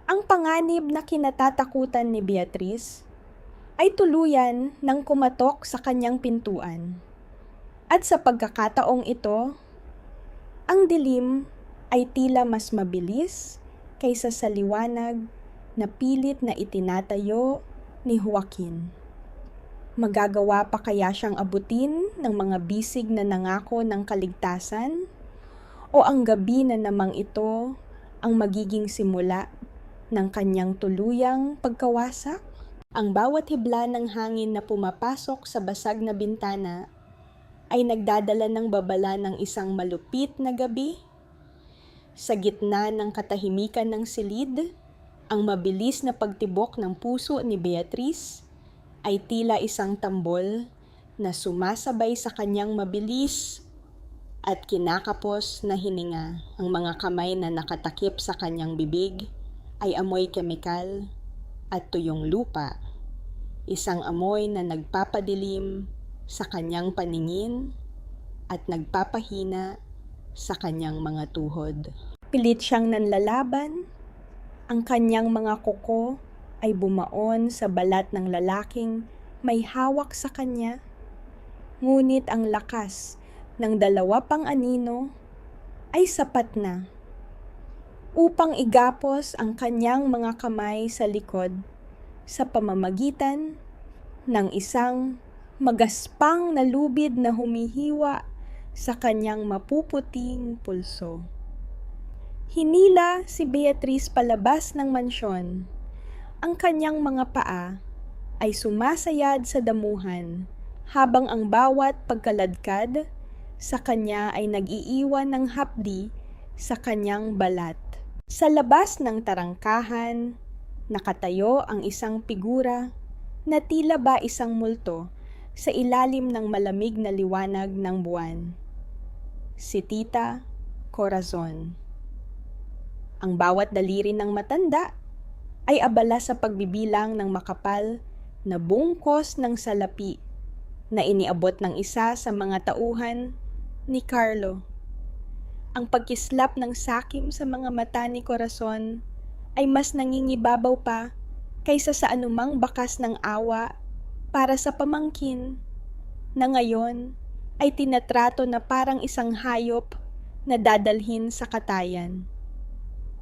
Ang panganib na kinatatakutan ni Beatrice ay tuluyan ng kumatok sa kanyang pintuan. At sa pagkakataong ito, ang dilim ay tila mas mabilis kaysa sa liwanag na pilit na itinatayo ni Joaquin. Magagawa pa kaya siyang abutin ng mga bisig na nangako ng kaligtasan? O ang gabi na namang ito ang magiging simula ng kanyang tuluyang pagkawasak? Ang bawat hibla ng hangin na pumapasok sa basag na bintana ay nagdadala ng babala ng isang malupit na gabi. Sa gitna ng katahimikan ng silid, ang mabilis na pagtibok ng puso ni Beatrice ay tila isang tambol na sumasabay sa kanyang mabilis at kinakapos na hininga. Ang mga kamay na nakatakip sa kanyang bibig ay amoy kemikal at tuyong lupa, isang amoy na nagpapadilim sa kanyang paningin at nagpapahina sa kanyang mga tuhod. Pilit siyang nanlalaban, ang kanyang mga kuko ay bumaon sa balat ng lalaking may hawak sa kanya, ngunit ang lakas ng dalawa pang anino ay sapat na upang igapos ang kanyang mga kamay sa likod sa pamamagitan ng isang magaspang na lubid na humihiwa sa kanyang mapuputing pulso. Hinila si Beatrice palabas ng mansyon. Ang kanyang mga paa ay sumasayad sa damuhan habang ang bawat pagkaladkad sa kanya ay nag-iiwan ng hapdi sa kanyang balat. Sa labas ng tarangkahan, nakatayo ang isang figura na tila ba isang multo sa ilalim ng malamig na liwanag ng buwan. Si Tita Corazon. Ang bawat daliri ng matanda ay abala sa pagbibilang ng makapal na bungkos ng salapi na iniabot ng isa sa mga tauhan ni Carlo. Ang pagkislap ng sakim sa mga mata ni Corazon ay mas nangingibabaw pa kaysa sa anumang bakas ng awa para sa pamangkin na ngayon ay tinatrato na parang isang hayop na dadalhin sa katayan.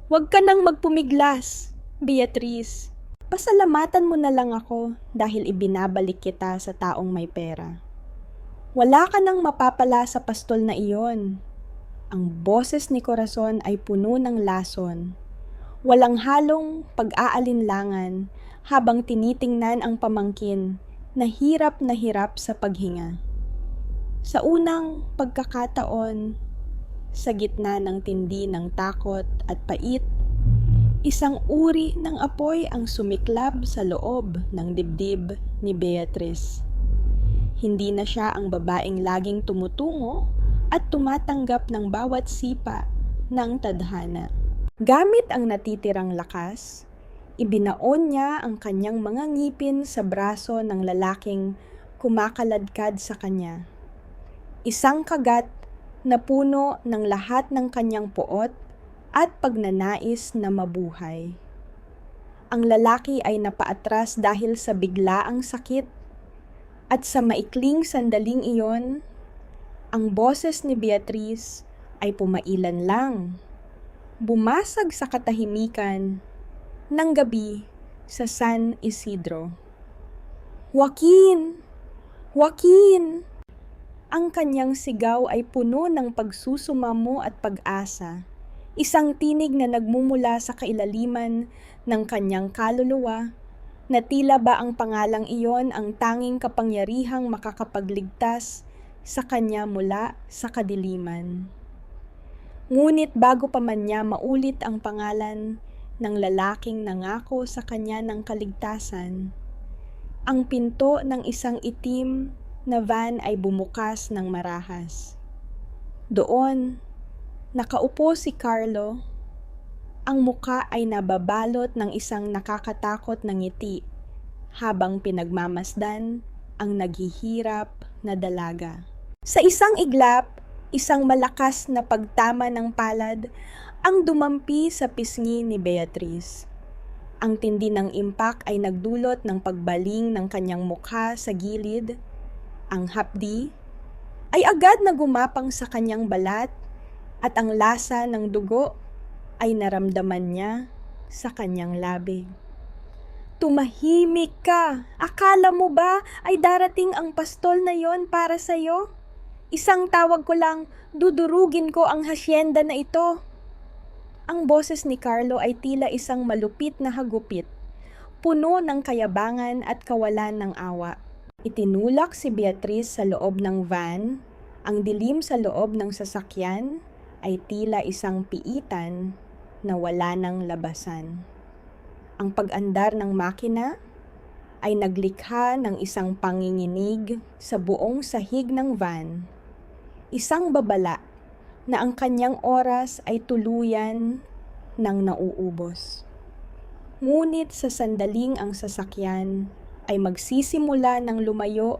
Huwag ka nang magpumiglas, Beatrice. Pasalamatan mo na lang ako dahil ibinabalik kita sa taong may pera. Wala ka nang mapapala sa pastol na iyon. Ang boses ni Corazon ay puno ng lason. Walang halong pag-aalinlangan habang tinitingnan ang pamangkin na hirap sa paghinga. Sa unang pagkakataon, sa gitna ng tindi ng takot at pait, isang uri ng apoy ang sumiklab sa loob ng dibdib ni Beatrice. Hindi na siya ang babaeng laging tumutungo at tumatanggap ng bawat sipa ng tadhana. Gamit ang natitirang lakas, ibinaon niya ang kanyang mga ngipin sa braso ng lalaking kumakaladkad sa kanya. Isang kagat na puno ng lahat ng kanyang puot at pagnanais na mabuhay. Ang lalaki ay napaatras dahil sa biglaang sakit at sa maikling sandaling iyon, ang boses ni Beatrice ay pumailan lang. Bumasag sa katahimikan ng gabi sa San Isidro. Joaquin! Joaquin! Ang kanyang sigaw ay puno ng pagsusumamo at pag-asa. Isang tinig na nagmumula sa kailaliman ng kanyang kaluluwa na tila ba ang pangalang iyon ang tanging kapangyarihang makakapagligtas sa kanya mula sa kadiliman. Ngunit bago pa man niya maulit ang pangalan ng lalaking nangako sa kanya ng kaligtasan, ang pinto ng isang itim na van ay bumukas ng marahas. Doon, nakaupo si Carlo. Ang muka ay nababalot ng isang nakakatakot na ngiti habang pinagmamasdan ang naghihirap na dalaga. Sa isang iglap, isang malakas na pagtama ng palad ang dumampi sa pisngi ni Beatrice. Ang tindi ng impact ay nagdulot ng pagbaling ng kanyang mukha sa gilid. Ang hapdi ay agad na gumapang sa kanyang balat at ang lasa ng dugo ay naramdaman niya sa kanyang labi. Tumahimik ka! Akala mo ba ay darating ang pastol na yon para sa'yo? Isang tawag ko lang, dudurugin ko ang hasyenda na ito. Ang boses ni Carlo ay tila isang malupit na hagupit, puno ng kayabangan at kawalan ng awa. Itinulak si Beatrice sa loob ng van. Ang dilim sa loob ng sasakyan ay tila isang piitan na wala ng labasan. Ang pag-andar ng makina ay naglikha ng isang panginginig sa buong sahig ng van. Isang babala na ang kanyang oras ay tuluyan ng nauubos. Ngunit sa sandaling ang sasakyan ay magsisimula ng lumayo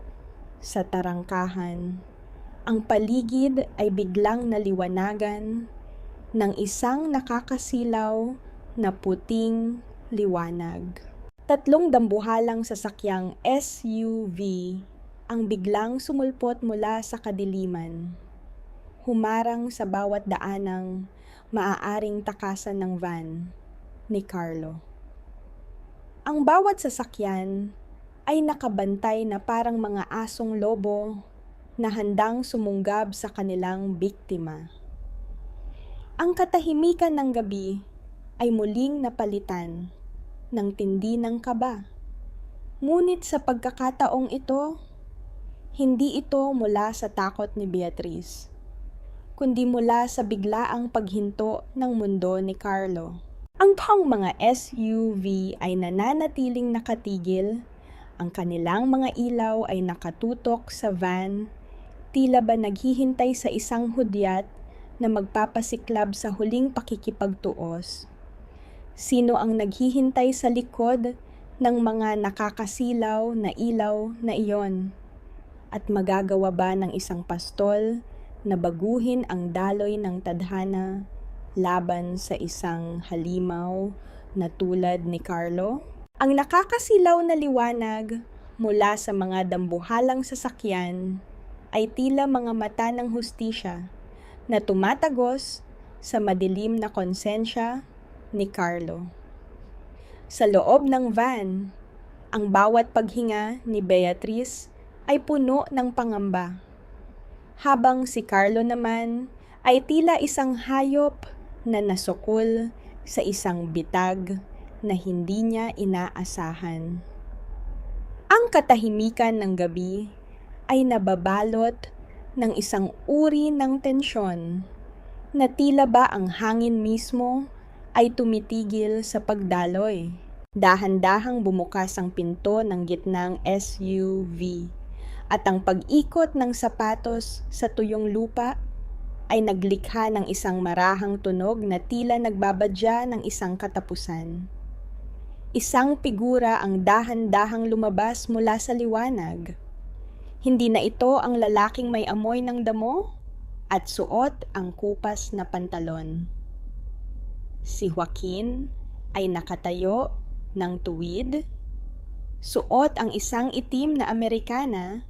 sa tarangkahan. Ang paligid ay biglang naliwanagan ng isang nakakasilaw na puting liwanag. 3 dambuhalang sasakyang SUV ang biglang sumulpot mula sa kadiliman. Humarang sa bawat daanang maaaring takasan ng van ni Carlo. Ang bawat sasakyan ay nakabantay na parang mga asong lobo na handang sumunggab sa kanilang biktima. Ang katahimikan ng gabi ay muling napalitan ng tindi ng kaba. Ngunit sa pagkakataong ito, hindi ito mula sa takot ni Beatrice, kundi mula sa biglaang paghinto ng mundo ni Carlo. Ang mga SUV ay nananatiling nakatigil, ang kanilang mga ilaw ay nakatutok sa van, tila ba naghihintay sa isang hudyat na magpapasiklab sa huling pakikipagtuos. Sino ang naghihintay sa likod ng mga nakakasilaw na ilaw na iyon? At magagawa ba ng isang pastol na baguhin ang daloy ng tadhana laban sa isang halimaw na tulad ni Carlo? Ang nakakasilaw na liwanag mula sa mga dambuhalang sasakyan ay tila mga mata ng hustisya na tumatagos sa madilim na konsensya ni Carlo. Sa loob ng van, ang bawat paghinga ni Beatrice ay puno ng pangamba, habang si Carlo naman ay tila isang hayop na nasukol sa isang bitag na hindi niya inaasahan. Ang katahimikan ng gabi ay nababalot ng isang uri ng tensyon na tila ba ang hangin mismo ay tumitigil sa pagdaloy. Dahan-dahang bumukas ang pinto ng gitnang SUV at ang pag-ikot ng sapatos sa tuyong lupa ay naglikha ng isang marahang tunog na tila nagbabadya ng isang katapusan. Isang figura ang dahan-dahang lumabas mula sa liwanag. Hindi na ito ang lalaking may amoy ng damo at suot ang kupas na pantalon. Si Joaquin ay nakatayo ng tuwid, suot ang isang itim na Amerikana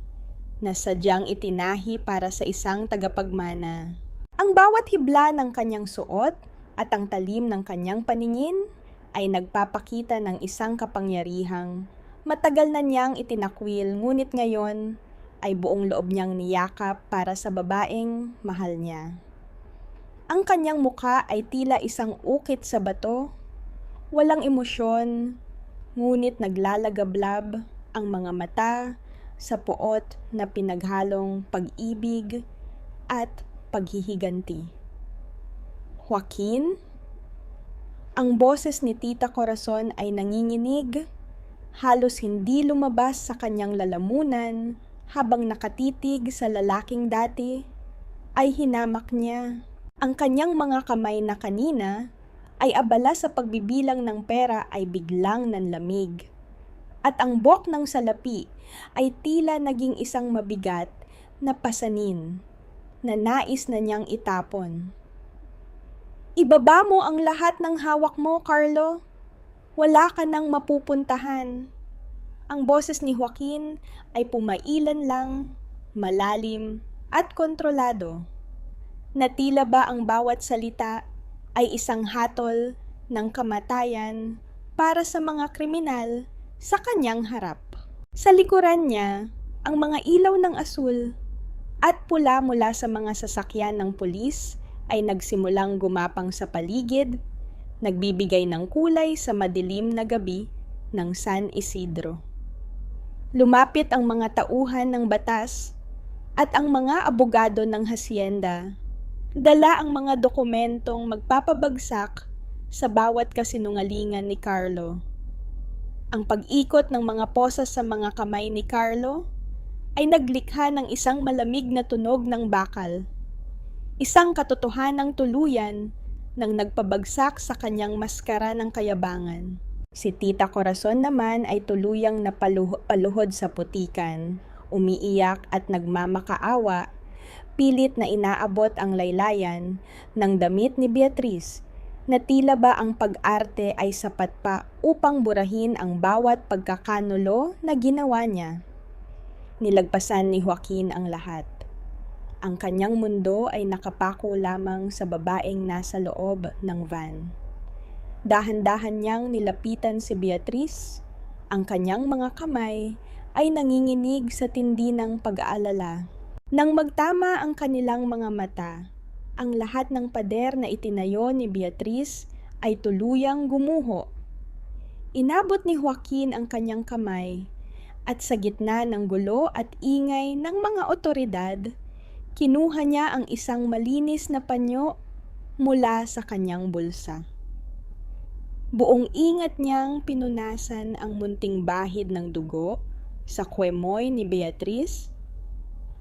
na sadyang itinahi para sa isang tagapagmana. Ang bawat hibla ng kanyang suot at ang talim ng kanyang paningin ay nagpapakita ng isang kapangyarihang matagal na niyang itinakwil, ngunit ngayon ay buong loob niyang niyakap para sa babaeng mahal niya. Ang kanyang mukha ay tila isang ukit sa bato, walang emosyon, ngunit naglalagablab ang mga mata sa puot na pinaghalong pag-ibig at paghihiganti. Joaquin? Ang boses ni Tita Corazon ay nanginginig, halos hindi lumabas sa kanyang lalamunan habang nakatitig sa lalaking dati ay hinamak niya. Ang kanyang mga kamay na kanina ay abala sa pagbibilang ng pera ay biglang nanlamig. at ang buhok ng salapi ay tila naging isang mabigat na pasanin na nais na niyang itapon. Ibaba mo ang lahat ng hawak mo, Carlo. Wala ka nang mapupuntahan. Ang boses ni Joaquin ay pumailan lang, malalim at kontrolado. Na tila ba ang bawat salita ay isang hatol ng kamatayan para sa mga kriminal sa kanyang harap. Sa likuran niya, ang mga ilaw ng asul at pula mula sa mga sasakyan ng pulis ay nagsimulang gumapang sa paligid, nagbibigay ng kulay sa madilim na gabi ng San Isidro. Lumapit ang mga tauhan ng batas at ang mga abogado ng hasyenda, dala ang mga dokumentong magpapabagsak sa bawat kasinungalingan ni Carlo. Ang pag-ikot ng mga posas sa mga kamay ni Carlo ay naglikha ng isang malamig na tunog ng bakal. Isang katotohanang tuluyan nang nagpabagsak sa kanyang maskara ng kayabangan. Si Tita Corazon naman ay tuluyang napaluhod sa putikan, umiiyak at nagmamakaawa, pilit na inaabot ang laylayan ng damit ni Beatriz na tila ba ang pag-arte ay sapat pa upang burahin ang bawat pagkakanulo na ginawa niya. Nilagpasan ni Joaquin ang lahat. Ang kanyang mundo ay nakapako lamang sa babaeng nasa loob ng van. Dahan-dahan niyang nilapitan si Beatriz. Ang kanyang mga kamay ay nanginginig sa tindi ng pag-aalala. Nang magtama ang kanilang mga mata, ang lahat ng pader na itinayo ni Beatriz ay tuluyang gumuho. Inabot ni Joaquin ang kanyang kamay at sa gitna ng gulo at ingay ng mga otoridad, kinuha niya ang isang malinis na panyo mula sa kanyang bulsa. Buong ingat niyang pinunasan ang munting bahid ng dugo sa kwemoy ni Beatriz.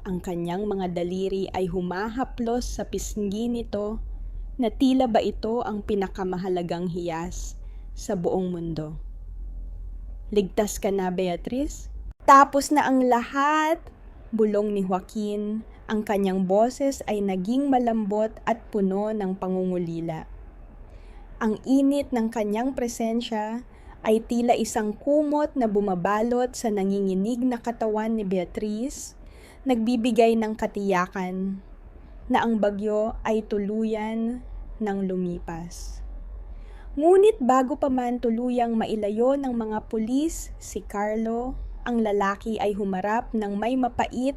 Ang kanyang mga daliri ay humahaplos sa pisngi nito na tila ba ito ang pinakamahalagang hiyas sa buong mundo. Ligtas ka na, Beatriz? Tapos na ang lahat, bulong ni Joaquin. Ang kanyang boses ay naging malambot at puno ng pangungulila. Ang init ng kanyang presensya ay tila isang kumot na bumabalot sa nanginginig na katawan ni Beatriz, nagbibigay ng katiyakan na ang bagyo ay tuluyan ng lumipas. Ngunit bago pa man tuluyang mailayo ng mga pulis si Carlo, ang lalaki ay humarap ng may mapait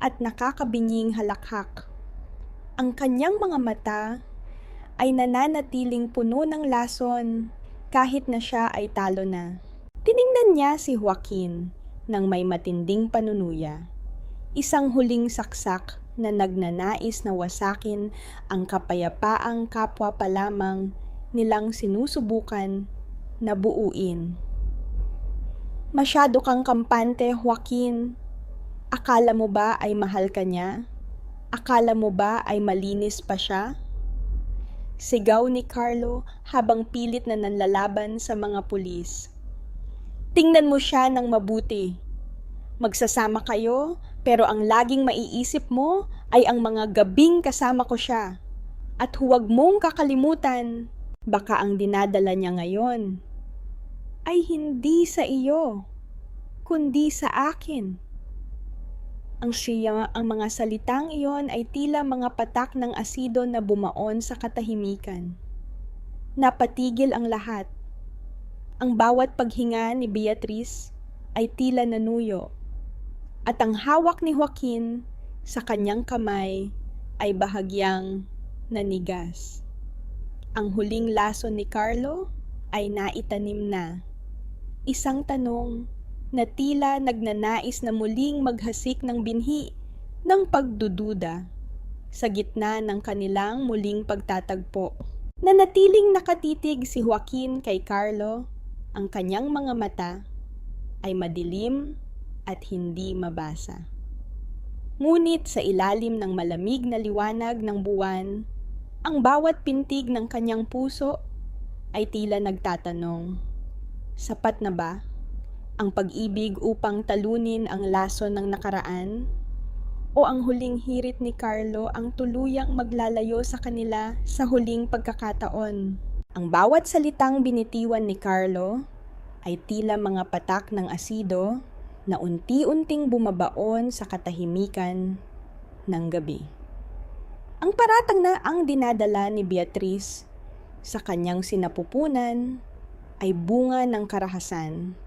at nakakabinging halakhak. Ang kanyang mga mata ay nananatiling puno ng lason kahit na siya ay talo na. Tiningnan niya si Joaquin nang may matinding panunuya. Isang huling saksak na nagnanais na wasakin ang kapayapaang kapwa pa lamang nilang sinusubukan na buuin. Masyado kang kampante, Joaquin. Akala mo ba ay mahal ka niya? Akala mo ba ay malinis pa siya? Sigaw ni Carlo habang pilit na nanlalaban sa mga pulis. Tingnan mo siya ng mabuti. Magsasama kayo, pero ang laging maiisip mo ay ang mga gabing kasama ko siya. At huwag mong kakalimutan, baka ang dinadala niya ngayon ay hindi sa iyo, kundi sa akin. Ang mga salitang iyon ay tila mga patak ng asido na bumaon sa katahimikan. Napatigil ang lahat. Ang bawat paghinga ni Beatriz ay tila nanuyo, at ang hawak ni Joaquin sa kanyang kamay ay bahagyang nanigas. Ang huling laso ni Carlo ay naitanim na. Isang tanong na tila nagnanais na muling maghasik ng binhi ng pagdududa sa gitna ng kanilang muling pagtatagpo. Nanatiling nakatitig si Joaquin kay Carlo, ang kanyang mga mata ay madilim at hindi mabasa. Ngunit sa ilalim ng malamig na liwanag ng buwan, ang bawat pintig ng kanyang puso ay tila nagtatanong, sapat na ba? Ang pag-ibig upang talunin ang lason ng nakaraan? O ang huling hirit ni Carlo ang tuluyang maglalayo sa kanila sa huling pagkakataon? Ang bawat salitang binitiwan ni Carlo ay tila mga patak ng asido na unti-unting bumabaon sa katahimikan ng gabi. Ang paratang na ang dinadala ni Beatriz sa kanyang sinapupunan ay bunga ng karahasan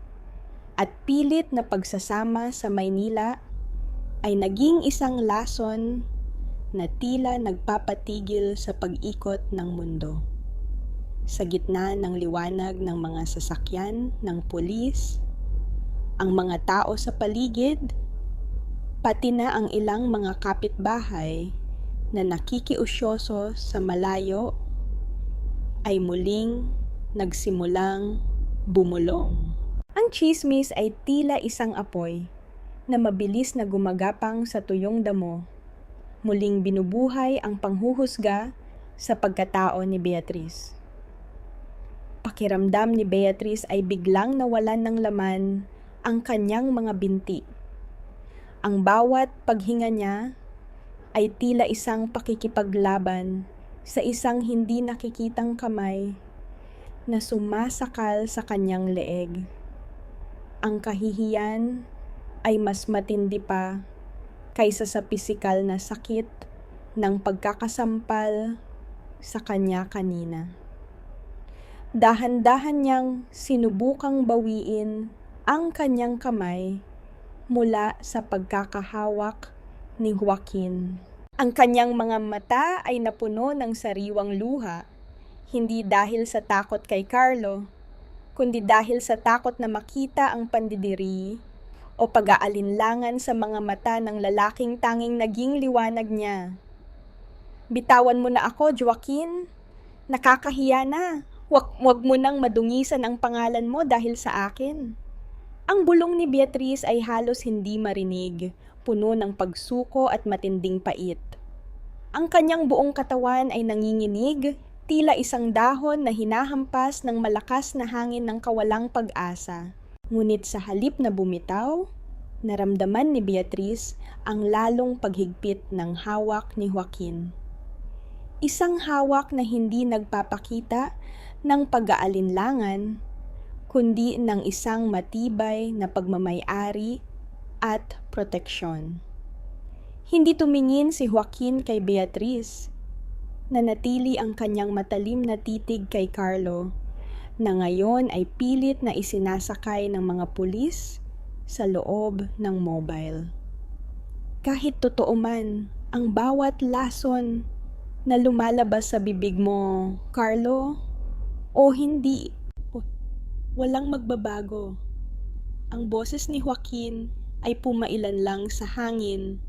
at pilit na pagsasama sa Maynila ay naging isang lason na tila nagpapatigil sa pag-ikot ng mundo. Sa gitna ng liwanag ng mga sasakyan ng pulis, ang mga tao sa paligid, pati na ang ilang mga kapitbahay na nakikiusyoso sa malayo ay muling nagsimulang bumulong. Ang tsismis ay tila isang apoy na mabilis na gumagapang sa tuyong damo. Muling binubuhay ang panghuhusga sa pagkatao ni Beatriz. Pakiramdam ni Beatriz ay biglang nawalan ng laman ang kanyang mga binti. Ang bawat paghinga niya ay tila isang pakikipaglaban sa isang hindi nakikitang kamay na sumasakal sa kanyang leeg. Ang kahihiyan ay mas matindi pa kaysa sa pisikal na sakit ng pagkakasampal sa kanya kanina. Dahan-dahan niyang sinubukang bawiin ang kanyang kamay mula sa pagkakahawak ni Joaquin. Ang kanyang mga mata ay napuno ng sariwang luha, hindi dahil sa takot kay Carlo, kundi dahil sa takot na makita ang pandidiri o pag-aalinlangan sa mga mata ng lalaking tanging naging liwanag niya. Bitawan mo na ako, Joaquin. Nakakahiya na. Wag mo nang madungisan ang pangalan mo dahil sa akin. Ang bulong ni Beatriz ay halos hindi marinig, puno ng pagsuko at matinding pait. Ang kanyang buong katawan ay nanginginig, tila isang dahon na hinahampas ng malakas na hangin ng kawalang pag-asa. Ngunit sa halip na bumitaw, naramdaman ni Beatriz ang lalong paghigpit ng hawak ni Joaquin. Isang hawak na hindi nagpapakita ng pag-aalinlangan, kundi ng isang matibay na pagmamay-ari at proteksyon. Hindi tumingin si Joaquin kay Beatriz. Nanatili ang kanyang matalim na titig kay Carlo, na ngayon ay pilit na isinasakay ng mga pulis sa loob ng mobile. Kahit totoo man ang bawat lason na lumalabas sa bibig mo, Carlo, o hindi, walang magbabago. Ang boses ni Joaquin ay pumailan lang sa hangin,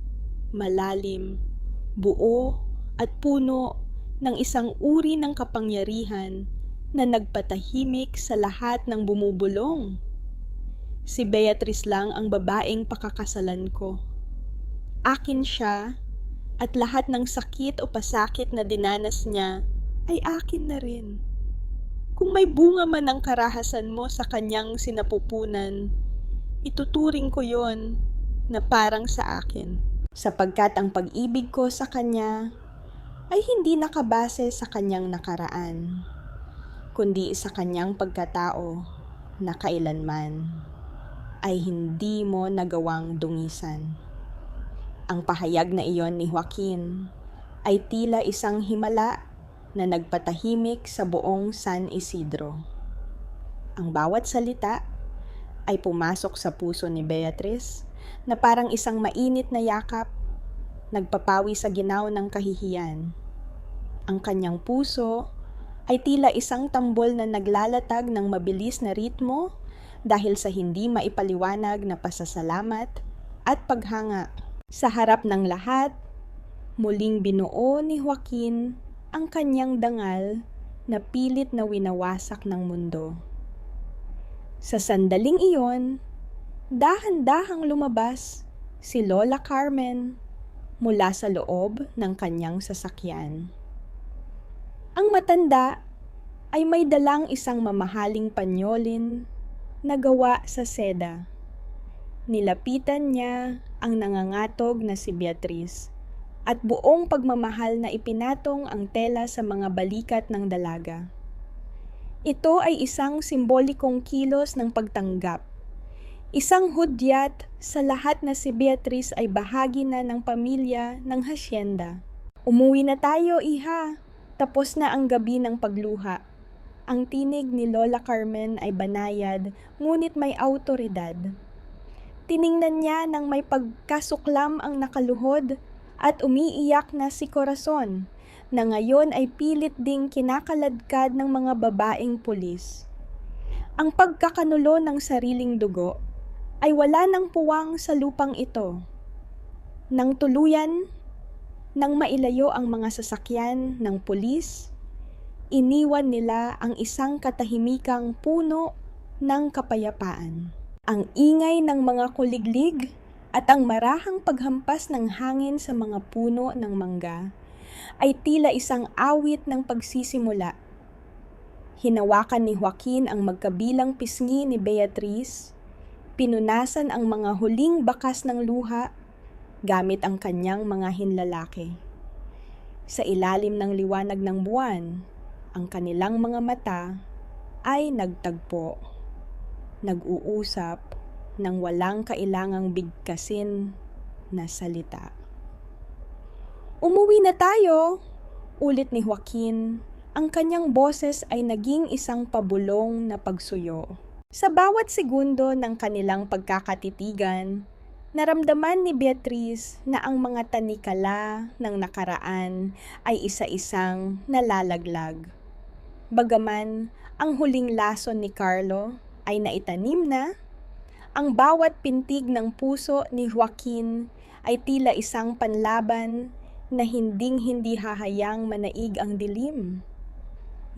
malalim, buo at puno ng isang uri ng kapangyarihan na nagpatahimik sa lahat ng bumubulong. Si Beatriz lang ang babaeng pakakasalan ko. Akin siya at lahat ng sakit o pasakit na dinanas niya ay akin na rin. Kung may bunga man ang karahasan mo sa kanyang sinapupunan, ituturing ko yon na parang sa akin. Sapagkat ang pag-ibig ko sa kanya ay hindi nakabase sa kanyang nakaraan, kundi sa kanyang pagkatao na kailanman ay hindi mo nagawang dungisan. Ang pahayag na iyon ni Joaquin ay tila isang himala na nagpatahimik sa buong San Isidro. Ang bawat salita ay pumasok sa puso ni Beatriz na parang isang mainit na yakap, nagpapawi sa ginaw ng kahihiyan. Ang kanyang puso ay tila isang tambol na naglalatag ng mabilis na ritmo dahil sa hindi maipaliwanag na pasasalamat at paghanga. Sa harap ng lahat, muling binuo ni Joaquin ang kanyang dangal na pilit na winawasak ng mundo. Sa sandaling iyon, dahan-dahang lumabas si Lola Carmen mula sa loob ng kanyang sasakyan. Ang matanda ay may dalang isang mamahaling panyolin na gawa sa seda. Nilapitan niya ang nangangatog na si Beatriz at buong pagmamahal na ipinatong ang tela sa mga balikat ng dalaga. Ito ay isang simbolikong kilos ng pagtanggap. Isang hudyat sa lahat na si Beatriz ay bahagi na ng pamilya ng hasyenda. Umuwi na tayo, iha. Tapos na ang gabi ng pagluha. Ang tinig ni Lola Carmen ay banayad, ngunit may awtoridad. Tiningnan niya nang may pagkasuklam ang nakaluhod at umiiyak na si Corazon, na ngayon ay pilit ding kinakaladkad ng mga babaeng pulis. Ang pagkakanulo ng sariling dugo ay wala ng puwang sa lupang ito. Nang tuluyan, nang mailayo ang mga sasakyan ng pulis, iniwan nila ang isang katahimikang puno ng kapayapaan. Ang ingay ng mga kuliglig at ang marahang paghampas ng hangin sa mga puno ng mangga ay tila isang awit ng pagsisimula. Hinawakan ni Joaquin ang magkabilang pisngi ni Beatriz, pinunasan ang mga huling bakas ng luha gamit ang kanyang mga hinlalaki. Sa ilalim ng liwanag ng buwan, ang kanilang mga mata ay nagtagpo, nag-uusap ng walang kailangang bigkasin na salita. Umuwi na tayo, ulit ni Joaquin. Ang kanyang boses ay naging isang pabulong na pagsuyo. Sa bawat segundo ng kanilang pagkakatitigan, naramdaman ni Beatriz na ang mga tanikala ng nakaraan ay isa-isang nalalaglag. Bagaman ang huling lason ni Carlo ay naitanim na, ang bawat pintig ng puso ni Joaquin ay tila isang panlaban na hinding-hindi hahayang manaig ang dilim.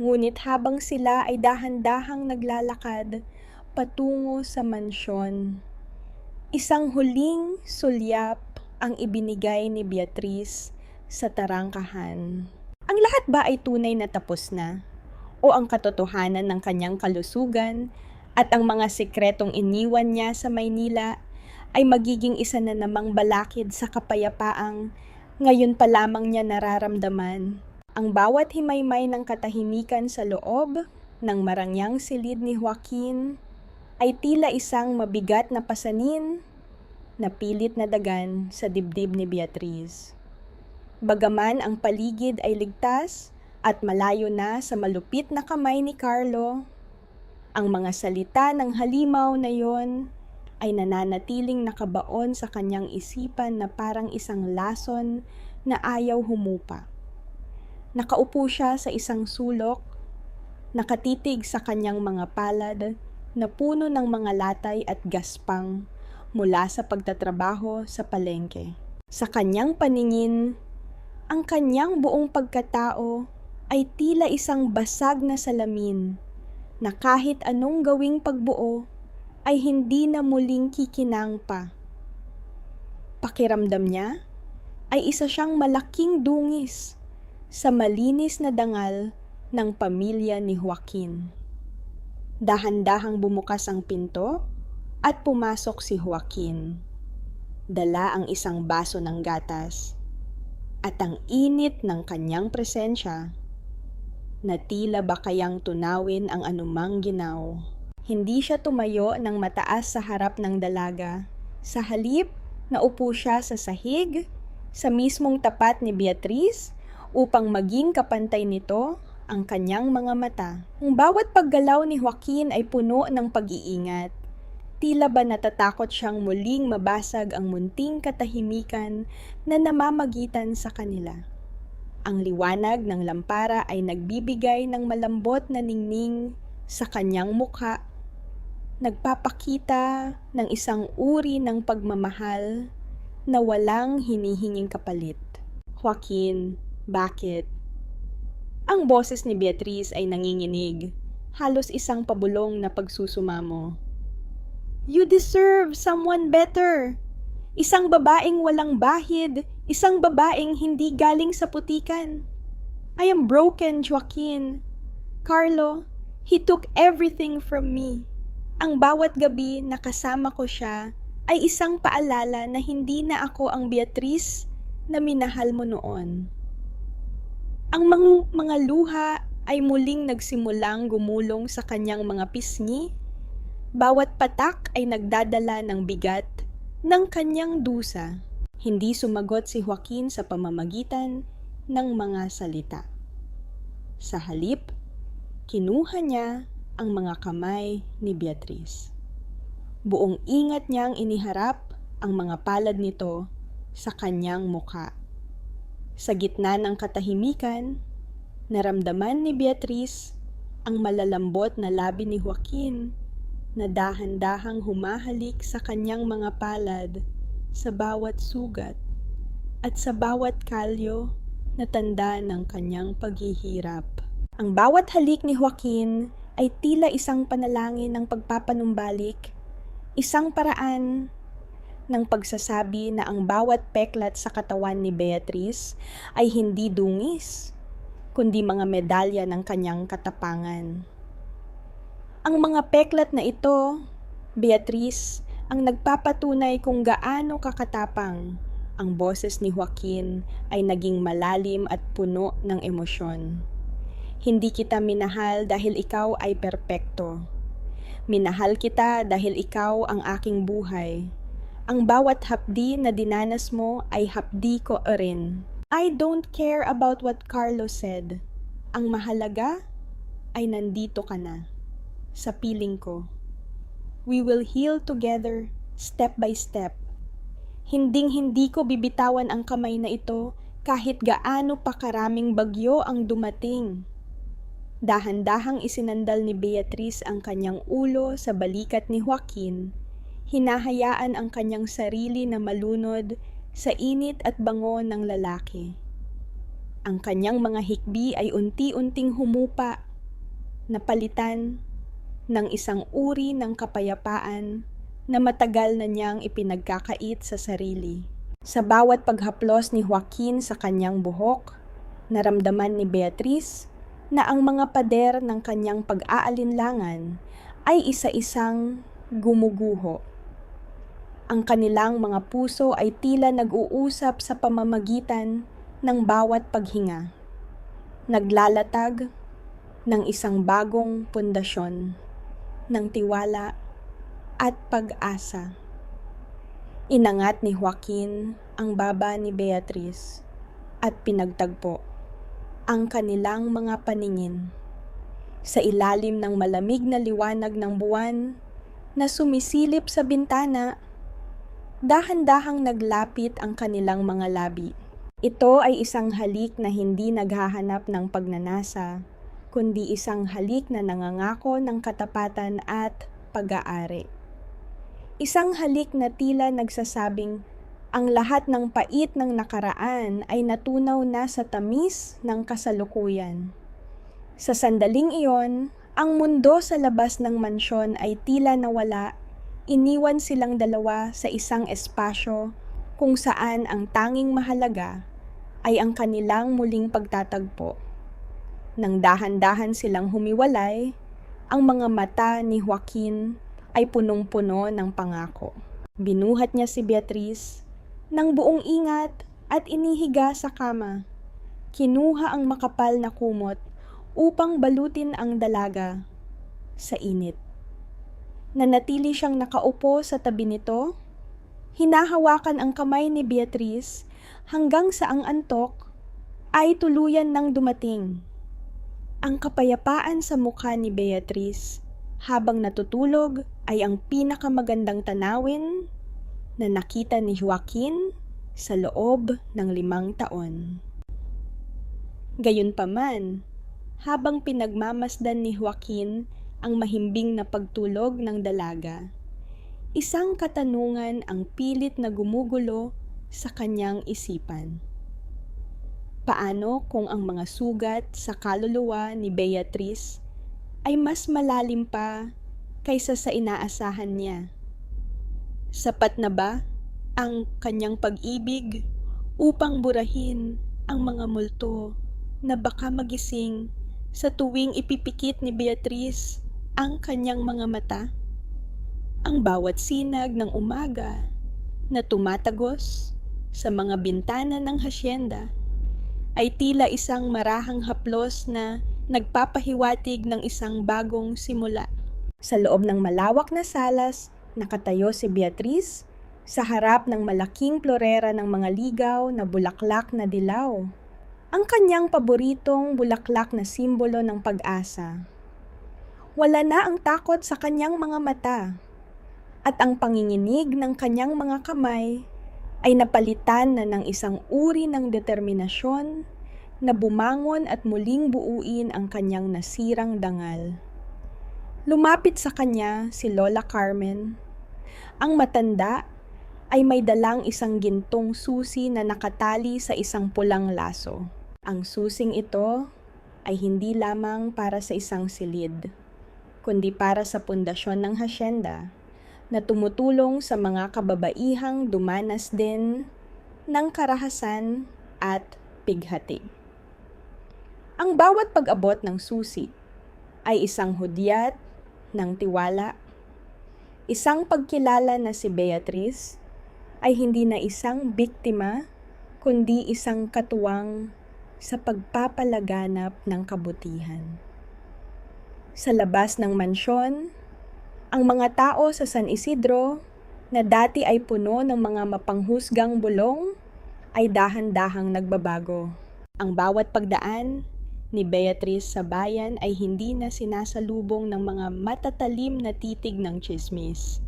Ngunit habang sila ay dahan-dahang naglalakad patungo sa mansyon, isang huling sulyap ang ibinigay ni Beatriz sa tarangkahan. Ang lahat ba ay tunay na tapos na? O ang katotohanan ng kanyang kalusugan at ang mga sikretong iniwan niya sa Maynila ay magiging isa na namang balakid sa kapayapaang ngayon pa lamang niya nararamdaman? Ang bawat himaymay ng katahimikan sa loob ng marangyang silid ni Joaquin ay tila isang mabigat na pasanin na pilit na dagan sa dibdib ni Beatriz. Bagaman ang paligid ay ligtas at malayo na sa malupit na kamay ni Carlo, ang mga salita ng halimaw na yon ay nananatiling nakabaon sa kanyang isipan na parang isang lason na ayaw humupa. Nakaupo siya sa isang sulok, nakatitig sa kanyang mga palad na puno ng mga latay at gaspang mula sa pagtatrabaho sa palengke. Sa kanyang paningin, ang kanyang buong pagkatao ay tila isang basag na salamin na kahit anong gawing pagbuo ay hindi na muling kikinang pa. Pakiramdam niya ay isa siyang malaking dungis sa malinis na dangal ng pamilya ni Joaquin. Dahan-dahang bumukas ang pinto at pumasok si Joaquin. Dala ang isang baso ng gatas at ang init ng kanyang presensya na tila ba kayang tunawin ang anumang ginaw. Hindi siya tumayo ng mataas sa harap ng dalaga. Sa halip, naupo siya sa sahig, sa mismong tapat ni Beatriz, upang maging kapantay nito ang kanyang mga mata. Ang bawat paggalaw ni Joaquin ay puno ng pag-iingat. Tila ba natatakot siyang muling mabasag ang munting katahimikan na namamagitan sa kanila. Ang liwanag ng lampara ay nagbibigay ng malambot na ningning sa kanyang mukha, nagpapakita ng isang uri ng pagmamahal na walang hinihinging kapalit. Joaquin, bakit? Ang boses ni Beatriz ay nanginginig, halos isang pabulong na pagsusumamo. You deserve someone better. Isang babaeng walang bahid, isang babaeng hindi galing sa putikan. I am broken, Joaquin. Carlo, he took everything from me. Ang bawat gabi na kasama ko siya ay isang paalala na hindi na ako ang Beatrice na minahal mo noon. Ang mga luha ay muling nagsimulang gumulong sa kanyang mga pisngi. Bawat patak ay nagdadala ng bigat ng kanyang dusa. Hindi sumagot si Joaquin sa pamamagitan ng mga salita. Sa halip, kinuha niya ang mga kamay ni Beatrice. Buong ingat niyang iniharap ang mga palad nito sa kanyang mukha. Sa gitna ng katahimikan, naramdaman ni Beatrice ang malalambot na labi ni Joaquin na dahan-dahang humahalik sa kanyang mga palad sa bawat sugat at sa bawat kalyo na tanda ng kanyang paghihirap. Ang bawat halik ni Joaquin ay tila isang panalangin ng pagpapanumbalik, isang paraan ng pagsasabi na ang bawat peklat sa katawan ni Beatrice ay hindi dungis, kundi mga medalya ng kanyang katapangan. Ang mga peklat na ito, Beatrice, ang nagpapatunay kung gaano kakatapang ang boses ni Joaquin ay naging malalim at puno ng emosyon. Hindi kita minahal dahil ikaw ay perpekto. Minahal kita dahil ikaw ang aking buhay. Ang bawat hapdi na dinanas mo ay hapdi ko rin. I don't care about what Carlos said. Ang mahalaga ay nandito ka na, sa piling ko. We will heal together, step by step. Hinding-hindi ko bibitawan ang kamay na ito kahit gaano pa karaming bagyo ang dumating. Dahan-dahang isinandal ni Beatrice ang kanyang ulo sa balikat ni Joaquin, hinahayaan ang kanyang sarili na malunod sa init at bango ng lalaki. Ang kanyang mga hikbi ay unti-unting humupa, napalitan ng isang uri ng kapayapaan na matagal na niyang ipinagkakait sa sarili. Sa bawat paghaplos ni Joaquin sa kanyang buhok, naramdaman ni Beatrice na ang mga pader ng kanyang pag-aalinlangan ay isa-isang gumuguho. Ang kanilang mga puso ay tila nag-uusap sa pamamagitan ng bawat paghinga. Naglalatag ng isang bagong pundasyon ng tiwala at pag-asa. Inangat ni Joaquin ang baba ni Beatrice at pinagtagpo ang kanilang mga paningin. Sa ilalim ng malamig na liwanag ng buwan na sumisilip sa bintana, dahan-dahang naglapit ang kanilang mga labi. Ito ay isang halik na hindi naghahanap ng pagnanasa, kundi isang halik na nangangako ng katapatan at pag-aari. Isang halik na tila nagsasabing, ang lahat ng pait ng nakaraan ay natunaw na sa tamis ng kasalukuyan. Sa sandaling iyon, ang mundo sa labas ng mansyon ay tila nawala. Iniwan silang dalawa sa isang espasyo kung saan ang tanging mahalaga ay ang kanilang muling pagtatagpo. Nang dahan-dahan silang humiwalay, ang mga mata ni Joaquin ay punong-puno ng pangako. Binuhat niya si Beatrice ng buong ingat at inihiga sa kama. Kinuha ang makapal na kumot upang balutin ang dalaga sa init. Nanatili siyang nakaupo sa tabi nito. Hinahawakan ang kamay ni Beatrice hanggang sa ang antok ay tuluyan nang dumating. Ang kapayapaan sa mukha ni Beatrice habang natutulog ay ang pinakamagandang tanawin na nakita ni Joaquin sa loob ng 5 taon. Gayunpaman, habang pinagmamasdan ni Joaquin ang mahimbing na pagtulog ng dalaga, isang katanungan ang pilit na gumugulo sa kanyang isipan. Paano kung ang mga sugat sa kaluluwa ni Beatrice ay mas malalim pa kaysa sa inaasahan niya? Sapat na ba ang kanyang pag-ibig upang burahin ang mga multo na baka magising sa tuwing ipipikit ni Beatrice ang kanyang mga mata? Ang bawat sinag ng umaga na tumatagos sa mga bintana ng hasyenda ay tila isang marahang haplos na nagpapahiwatig ng isang bagong simula. Sa loob ng malawak na salas, nakatayo si Beatriz sa harap ng malaking florera ng mga ligaw na bulaklak na dilaw. Ang kanyang paboritong bulaklak na simbolo ng pag-asa. Wala na ang takot sa kanyang mga mata, at ang panginginig ng kanyang mga kamay ay napalitan na ng isang uri ng determinasyon na bumangon at muling buuin ang kanyang nasirang dangal. Lumapit sa kanya si Lola Carmen. Ang matanda ay may dalang isang gintong susi na nakatali sa isang pulang laso. Ang susing ito ay hindi lamang para sa isang silid, kundi para sa pundasyon ng hasyenda na tumutulong sa mga kababaihang dumanas din ng karahasan at pighati. Ang bawat pag-abot ng susi ay isang hudyat ng tiwala, isang pagkilala na si Beatriz ay hindi na isang biktima, kundi isang katuwang sa pagpapalaganap ng kabutihan. Sa labas ng mansyon, ang mga tao sa San Isidro na dati ay puno ng mga mapanghusgang bulong ay dahan-dahang nagbabago. Ang bawat pagdaan ni Beatriz sa bayan ay hindi na sinasalubong ng mga matatalim na titig ng tsismis,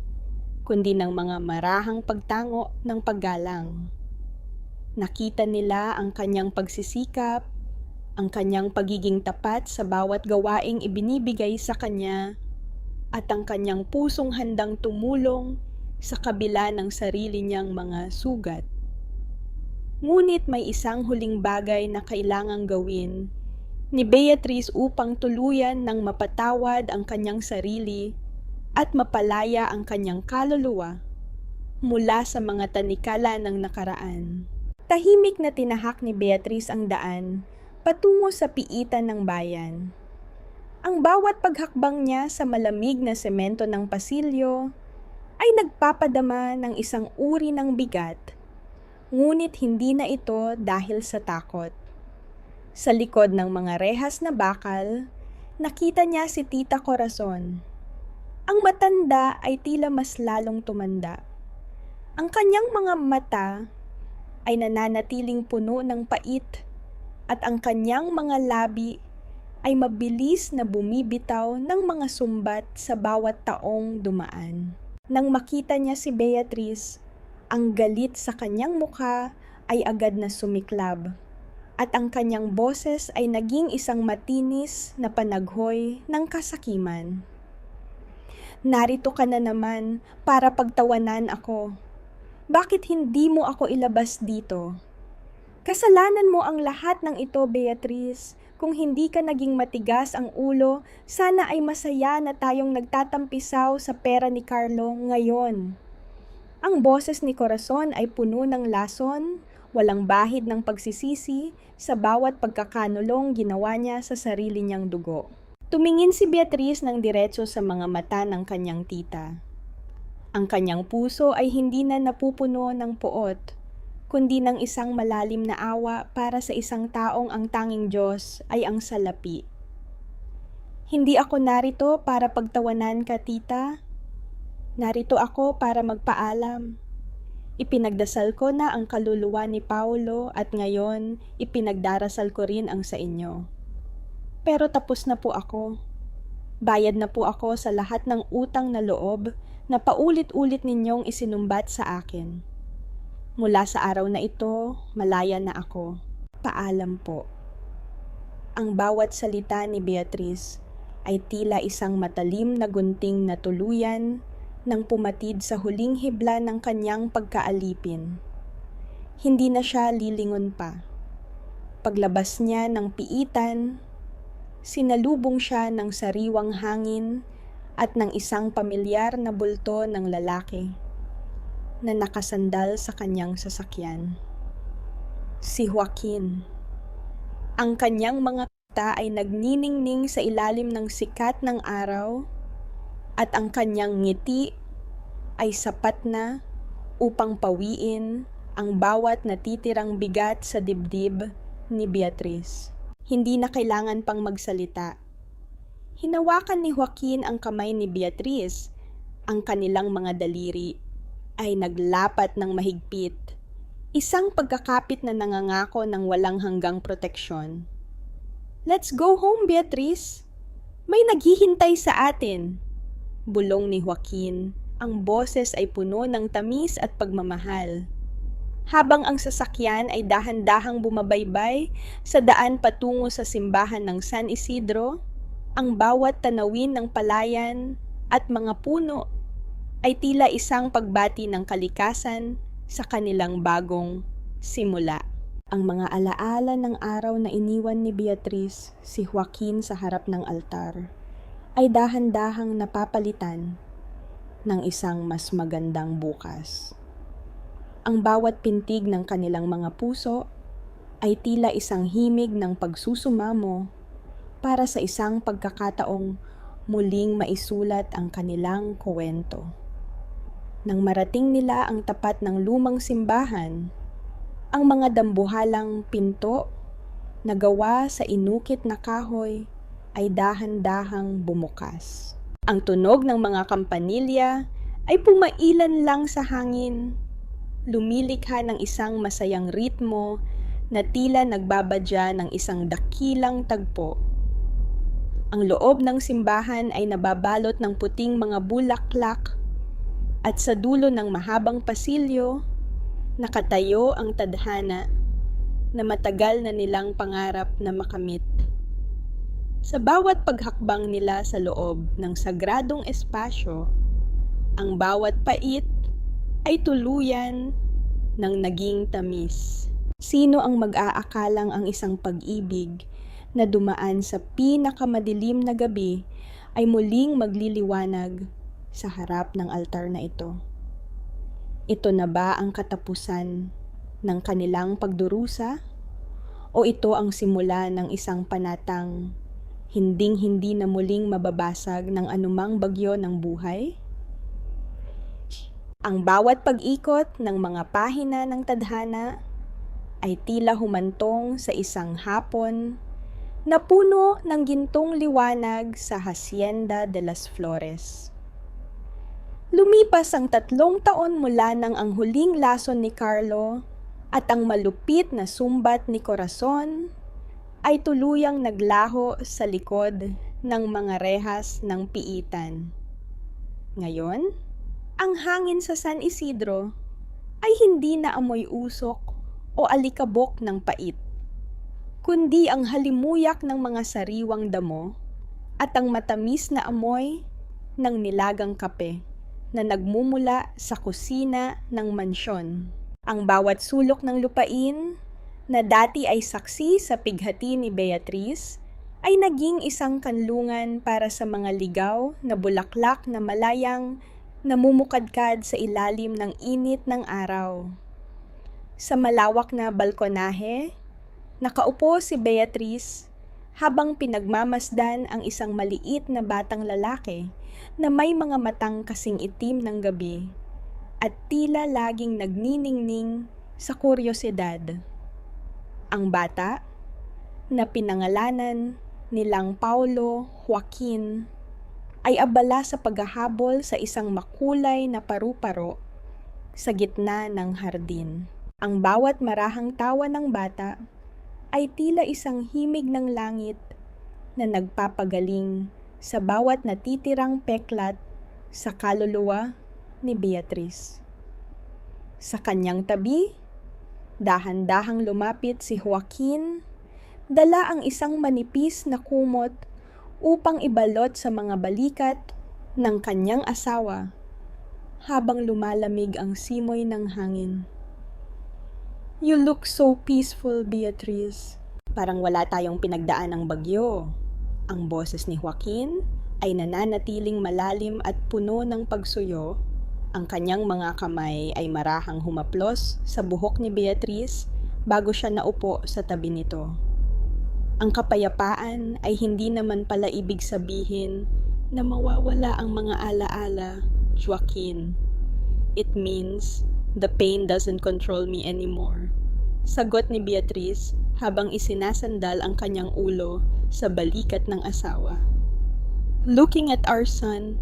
kundi ng mga marahang pagtango ng paggalang. Nakita nila ang kanyang pagsisikap, ang kanyang pagiging tapat sa bawat gawaing ibinibigay sa kanya, at ang kanyang pusong handang tumulong sa kabila ng sarili niyang mga sugat. Ngunit may isang huling bagay na kailangang gawin ni Beatriz upang tuluyan ng mapatawad ang kanyang sarili at mapalaya ang kanyang kaluluwa mula sa mga tanikala ng nakaraan. Tahimik na tinahak ni Beatriz ang daan patungo sa piitan ng bayan. Ang bawat paghakbang niya sa malamig na semento ng pasilyo ay nagpapadama ng isang uri ng bigat, ngunit hindi na ito dahil sa takot. Sa likod ng mga rehas na bakal, nakita niya si Tita Corazon. Ang matanda ay tila mas lalong tumanda. Ang kanyang mga mata ay nananatiling puno ng pait at ang kanyang mga labi ay mabilis na bumibitaw ng mga sumbat sa bawat taong dumaan. Nang makita niya si Beatriz, ang galit sa kanyang mukha ay agad na sumiklab, at ang kanyang boses ay naging isang matinis na panaghoy ng kasakiman. Narito ka na naman para pagtawanan ako. Bakit hindi mo ako ilabas dito? Kasalanan mo ang lahat ng ito, Beatriz. Kung hindi ka naging matigas ang ulo, sana ay masaya na tayong nagtatampisaw sa pera ni Carlo ngayon. Ang boses ni Corazon ay puno ng lason, walang bahid ng pagsisisi sa bawat pagkakanulong ginawa niya sa sarili niyang dugo. Tumingin si Beatriz ng diretso sa mga mata ng kanyang tita. Ang kanyang puso ay hindi na napupuno ng poot, kundi ng isang malalim na awa para sa isang taong ang tanging Diyos ay ang salapi. Hindi ako narito para pagtawanan ka, tita. Narito ako para magpaalam. Ipinagdasal ko na ang kaluluwa ni Paulo at ngayon ipinagdarasal ko rin ang sa inyo. Pero tapos na po ako. Bayad na po ako sa lahat ng utang na loob na paulit-ulit ninyong isinumbat sa akin. Mula sa araw na ito, malaya na ako. Paalam po. Ang bawat salita ni Beatriz ay tila isang matalim na gunting na tuluyan nang pumatid sa huling hibla ng kanyang pagkaalipin. Hindi na siya lilingon pa. Paglabas niya ng piitan, sinalubong siya ng sariwang hangin at ng isang pamilyar na bulto ng lalaki na nakasandal sa kanyang sasakyan. Si Joaquin. Ang kanyang mga mata ay nagniningning sa ilalim ng sikat ng araw at ang kanyang ngiti ay sapat na upang pawiin ang bawat natitirang bigat sa dibdib ni Beatriz. Hindi na kailangan pang magsalita. Hinawakan ni Joaquin ang kamay ni Beatriz. Ang kanilang mga daliri ay naglapat ng mahigpit. Isang pagkakapit na nangangako ng walang hanggang proteksyon. "Let's go home, Beatriz. May naghihintay sa atin." Bulong ni Joaquin. Ang boses ay puno ng tamis at pagmamahal. Habang ang sasakyan ay dahan-dahang bumabaybay sa daan patungo sa simbahan ng San Isidro, ang bawat tanawin ng palayan at mga puno ay tila isang pagbati ng kalikasan sa kanilang bagong simula. Ang mga alaala ng araw na iniwan ni Beatriz si Joaquin sa harap ng altar ay dahan-dahang napapalitan ng isang mas magandang bukas. Ang bawat pintig ng kanilang mga puso ay tila isang himig ng pagsusumamo para sa isang pagkakataong muling maisulat ang kanilang kwento. Nang marating nila ang tapat ng lumang simbahan, ang mga dambuhalang pinto na gawa sa inukit na kahoy ay dahan-dahang bumukas. Ang tunog ng mga kampanilya ay pumailan lang sa hangin, lumilikha ng isang masayang ritmo na tila nagbabadya ng isang dakilang tagpo. Ang loob ng simbahan ay nababalot ng puting mga bulaklak at sa dulo ng mahabang pasilyo, nakatayo ang tadhana na matagal na nilang pangarap na makamit. Sa bawat paghakbang nila sa loob ng sagradong espasyo, ang bawat pait ay tuluyan ng naging tamis. Sino ang mag-aakalang ang isang pag-ibig na dumaan sa pinakamadilim na gabi ay muling magliliwanag sa harap ng altar na ito? Ito na ba ang katapusan ng kanilang pagdurusa? O ito ang simula ng isang panatang hinding-hindi na muling mababasag ng anumang bagyo ng buhay? Ang bawat pag-ikot ng mga pahina ng tadhana ay tila humantong sa isang hapon na puno ng gintong liwanag sa Hacienda de las Flores. Lumipas ang 3 taon mula nang ang huling lason ni Carlo at ang malupit na sumbat ni Corazon ay tuluyang naglaho sa likod ng mga rehas ng piitan. Ngayon, ang hangin sa San Isidro ay hindi na amoy usok o alikabok ng pait, kundi ang halimuyak ng mga sariwang damo at ang matamis na amoy ng nilagang kape na nagmumula sa kusina ng mansyon. Ang bawat sulok ng lupain na dati ay saksi sa pighati ni Beatriz ay naging isang kanlungan para sa mga ligaw na bulaklak na malayang namumukadkad sa ilalim ng init ng araw. Sa malawak na balkonahe, nakaupo si Beatriz habang pinagmamasdan ang isang maliit na batang lalaki na may mga matang kasing itim ng gabi at tila laging nagniningning sa kuryosidad. Ang bata, na pinangalanan nilang Paulo Joaquin, ay abala sa paghahabol sa isang makulay na paru-paro sa gitna ng hardin. Ang bawat marahang tawa ng bata ay tila isang himig ng langit na nagpapagaling sa bawat natitirang peklat sa kaluluwa ni Beatriz. Sa kanyang tabi, dahan-dahang lumapit si Joaquin, dala ang isang manipis na kumot upang ibalot sa mga balikat ng kanyang asawa habang lumalamig ang simoy ng hangin. "You look so peaceful, Beatriz." "Parang wala tayong pinagdaan ng bagyo." Ang boses ni Joaquin ay nananatiling malalim at puno ng pagsuyo. Ang kanyang mga kamay ay marahang humaplos sa buhok ni Beatriz bago siya naupo sa tabi nito. Ang kapayapaan ay hindi naman pala ibig sabihin na mawawala ang mga alaala, Joaquin. It means the pain doesn't control me anymore. Sagot ni Beatrice habang isinasandal ang kanyang ulo sa balikat ng asawa. Looking at our son,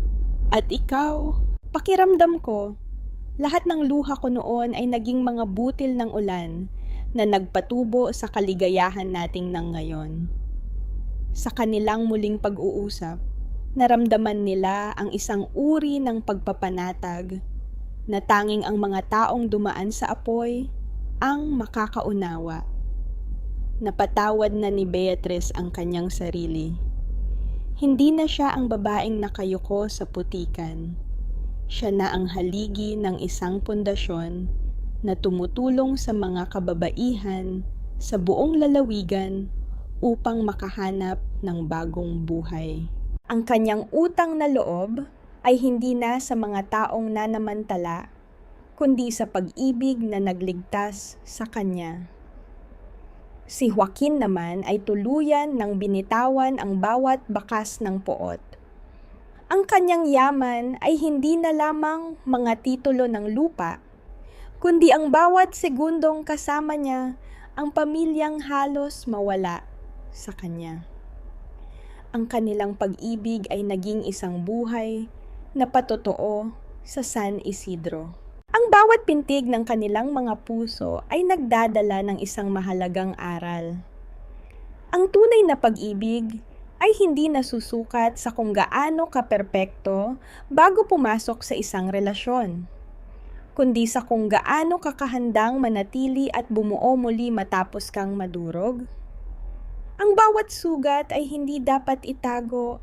at ikaw, pakiramdam ko, lahat ng luha ko noon ay naging mga butil ng ulan na nagpatubo sa kaligayahan nating ng ngayon. Sa kanilang muling pag-uusap, naramdaman nila ang isang uri ng pagpapanatag na tanging ang mga taong dumaan sa apoy ang makakaunawa. Napatawad na ni Beatrice ang kanyang sarili. Hindi na siya ang babaeng nakayuko sa putikan. Siya na ang haligi ng isang pundasyon na tumutulong sa mga kababaihan sa buong lalawigan upang makahanap ng bagong buhay. Ang kanyang utang na loob ay hindi na sa mga taong nanamantala, kundi sa pag-ibig na nagligtas sa kanya. Si Joaquin naman ay tuluyan ng binitawan ang bawat bakas ng poot. Ang kanyang yaman ay hindi na lamang mga titulo ng lupa, kundi ang bawat segundong kasama niya ang pamilyang halos mawala sa kanya. Ang kanilang pag-ibig ay naging isang buhay na patotoo sa San Isidro. Ang bawat pintig ng kanilang mga puso ay nagdadala ng isang mahalagang aral. Ang tunay na pag-ibig ay hindi nasusukat sa kung gaano kaperpekto bago pumasok sa isang relasyon, kundi sa kung gaano kakahandang manatili at bumuo muli matapos kang madurog. Ang bawat sugat ay hindi dapat itago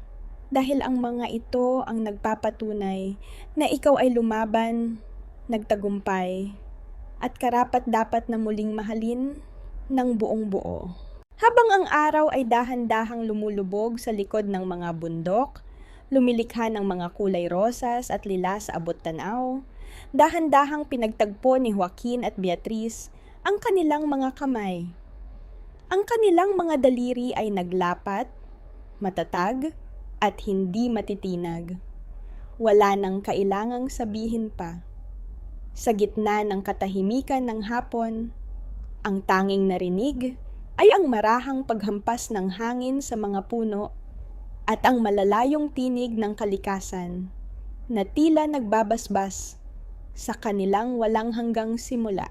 dahil ang mga ito ang nagpapatunay na ikaw ay lumaban, nagtagumpay, at karapat-dapat na muling mahalin ng buong buo. Habang ang araw ay dahan-dahang lumulubog sa likod ng mga bundok, lumilikha ng mga kulay rosas at lila sa abot-tanaw, dahan-dahang pinagtagpo ni Joaquin at Beatrice ang kanilang mga kamay. Ang kanilang mga daliri ay naglapat, matatag, at hindi matitinag. Wala nang kailangang sabihin pa. Sa gitna ng katahimikan ng hapon, ang tanging narinig ay ang marahang paghampas ng hangin sa mga puno at ang malalayong tinig ng kalikasan na tila nagbabasbas sa kanilang walang hanggang simula.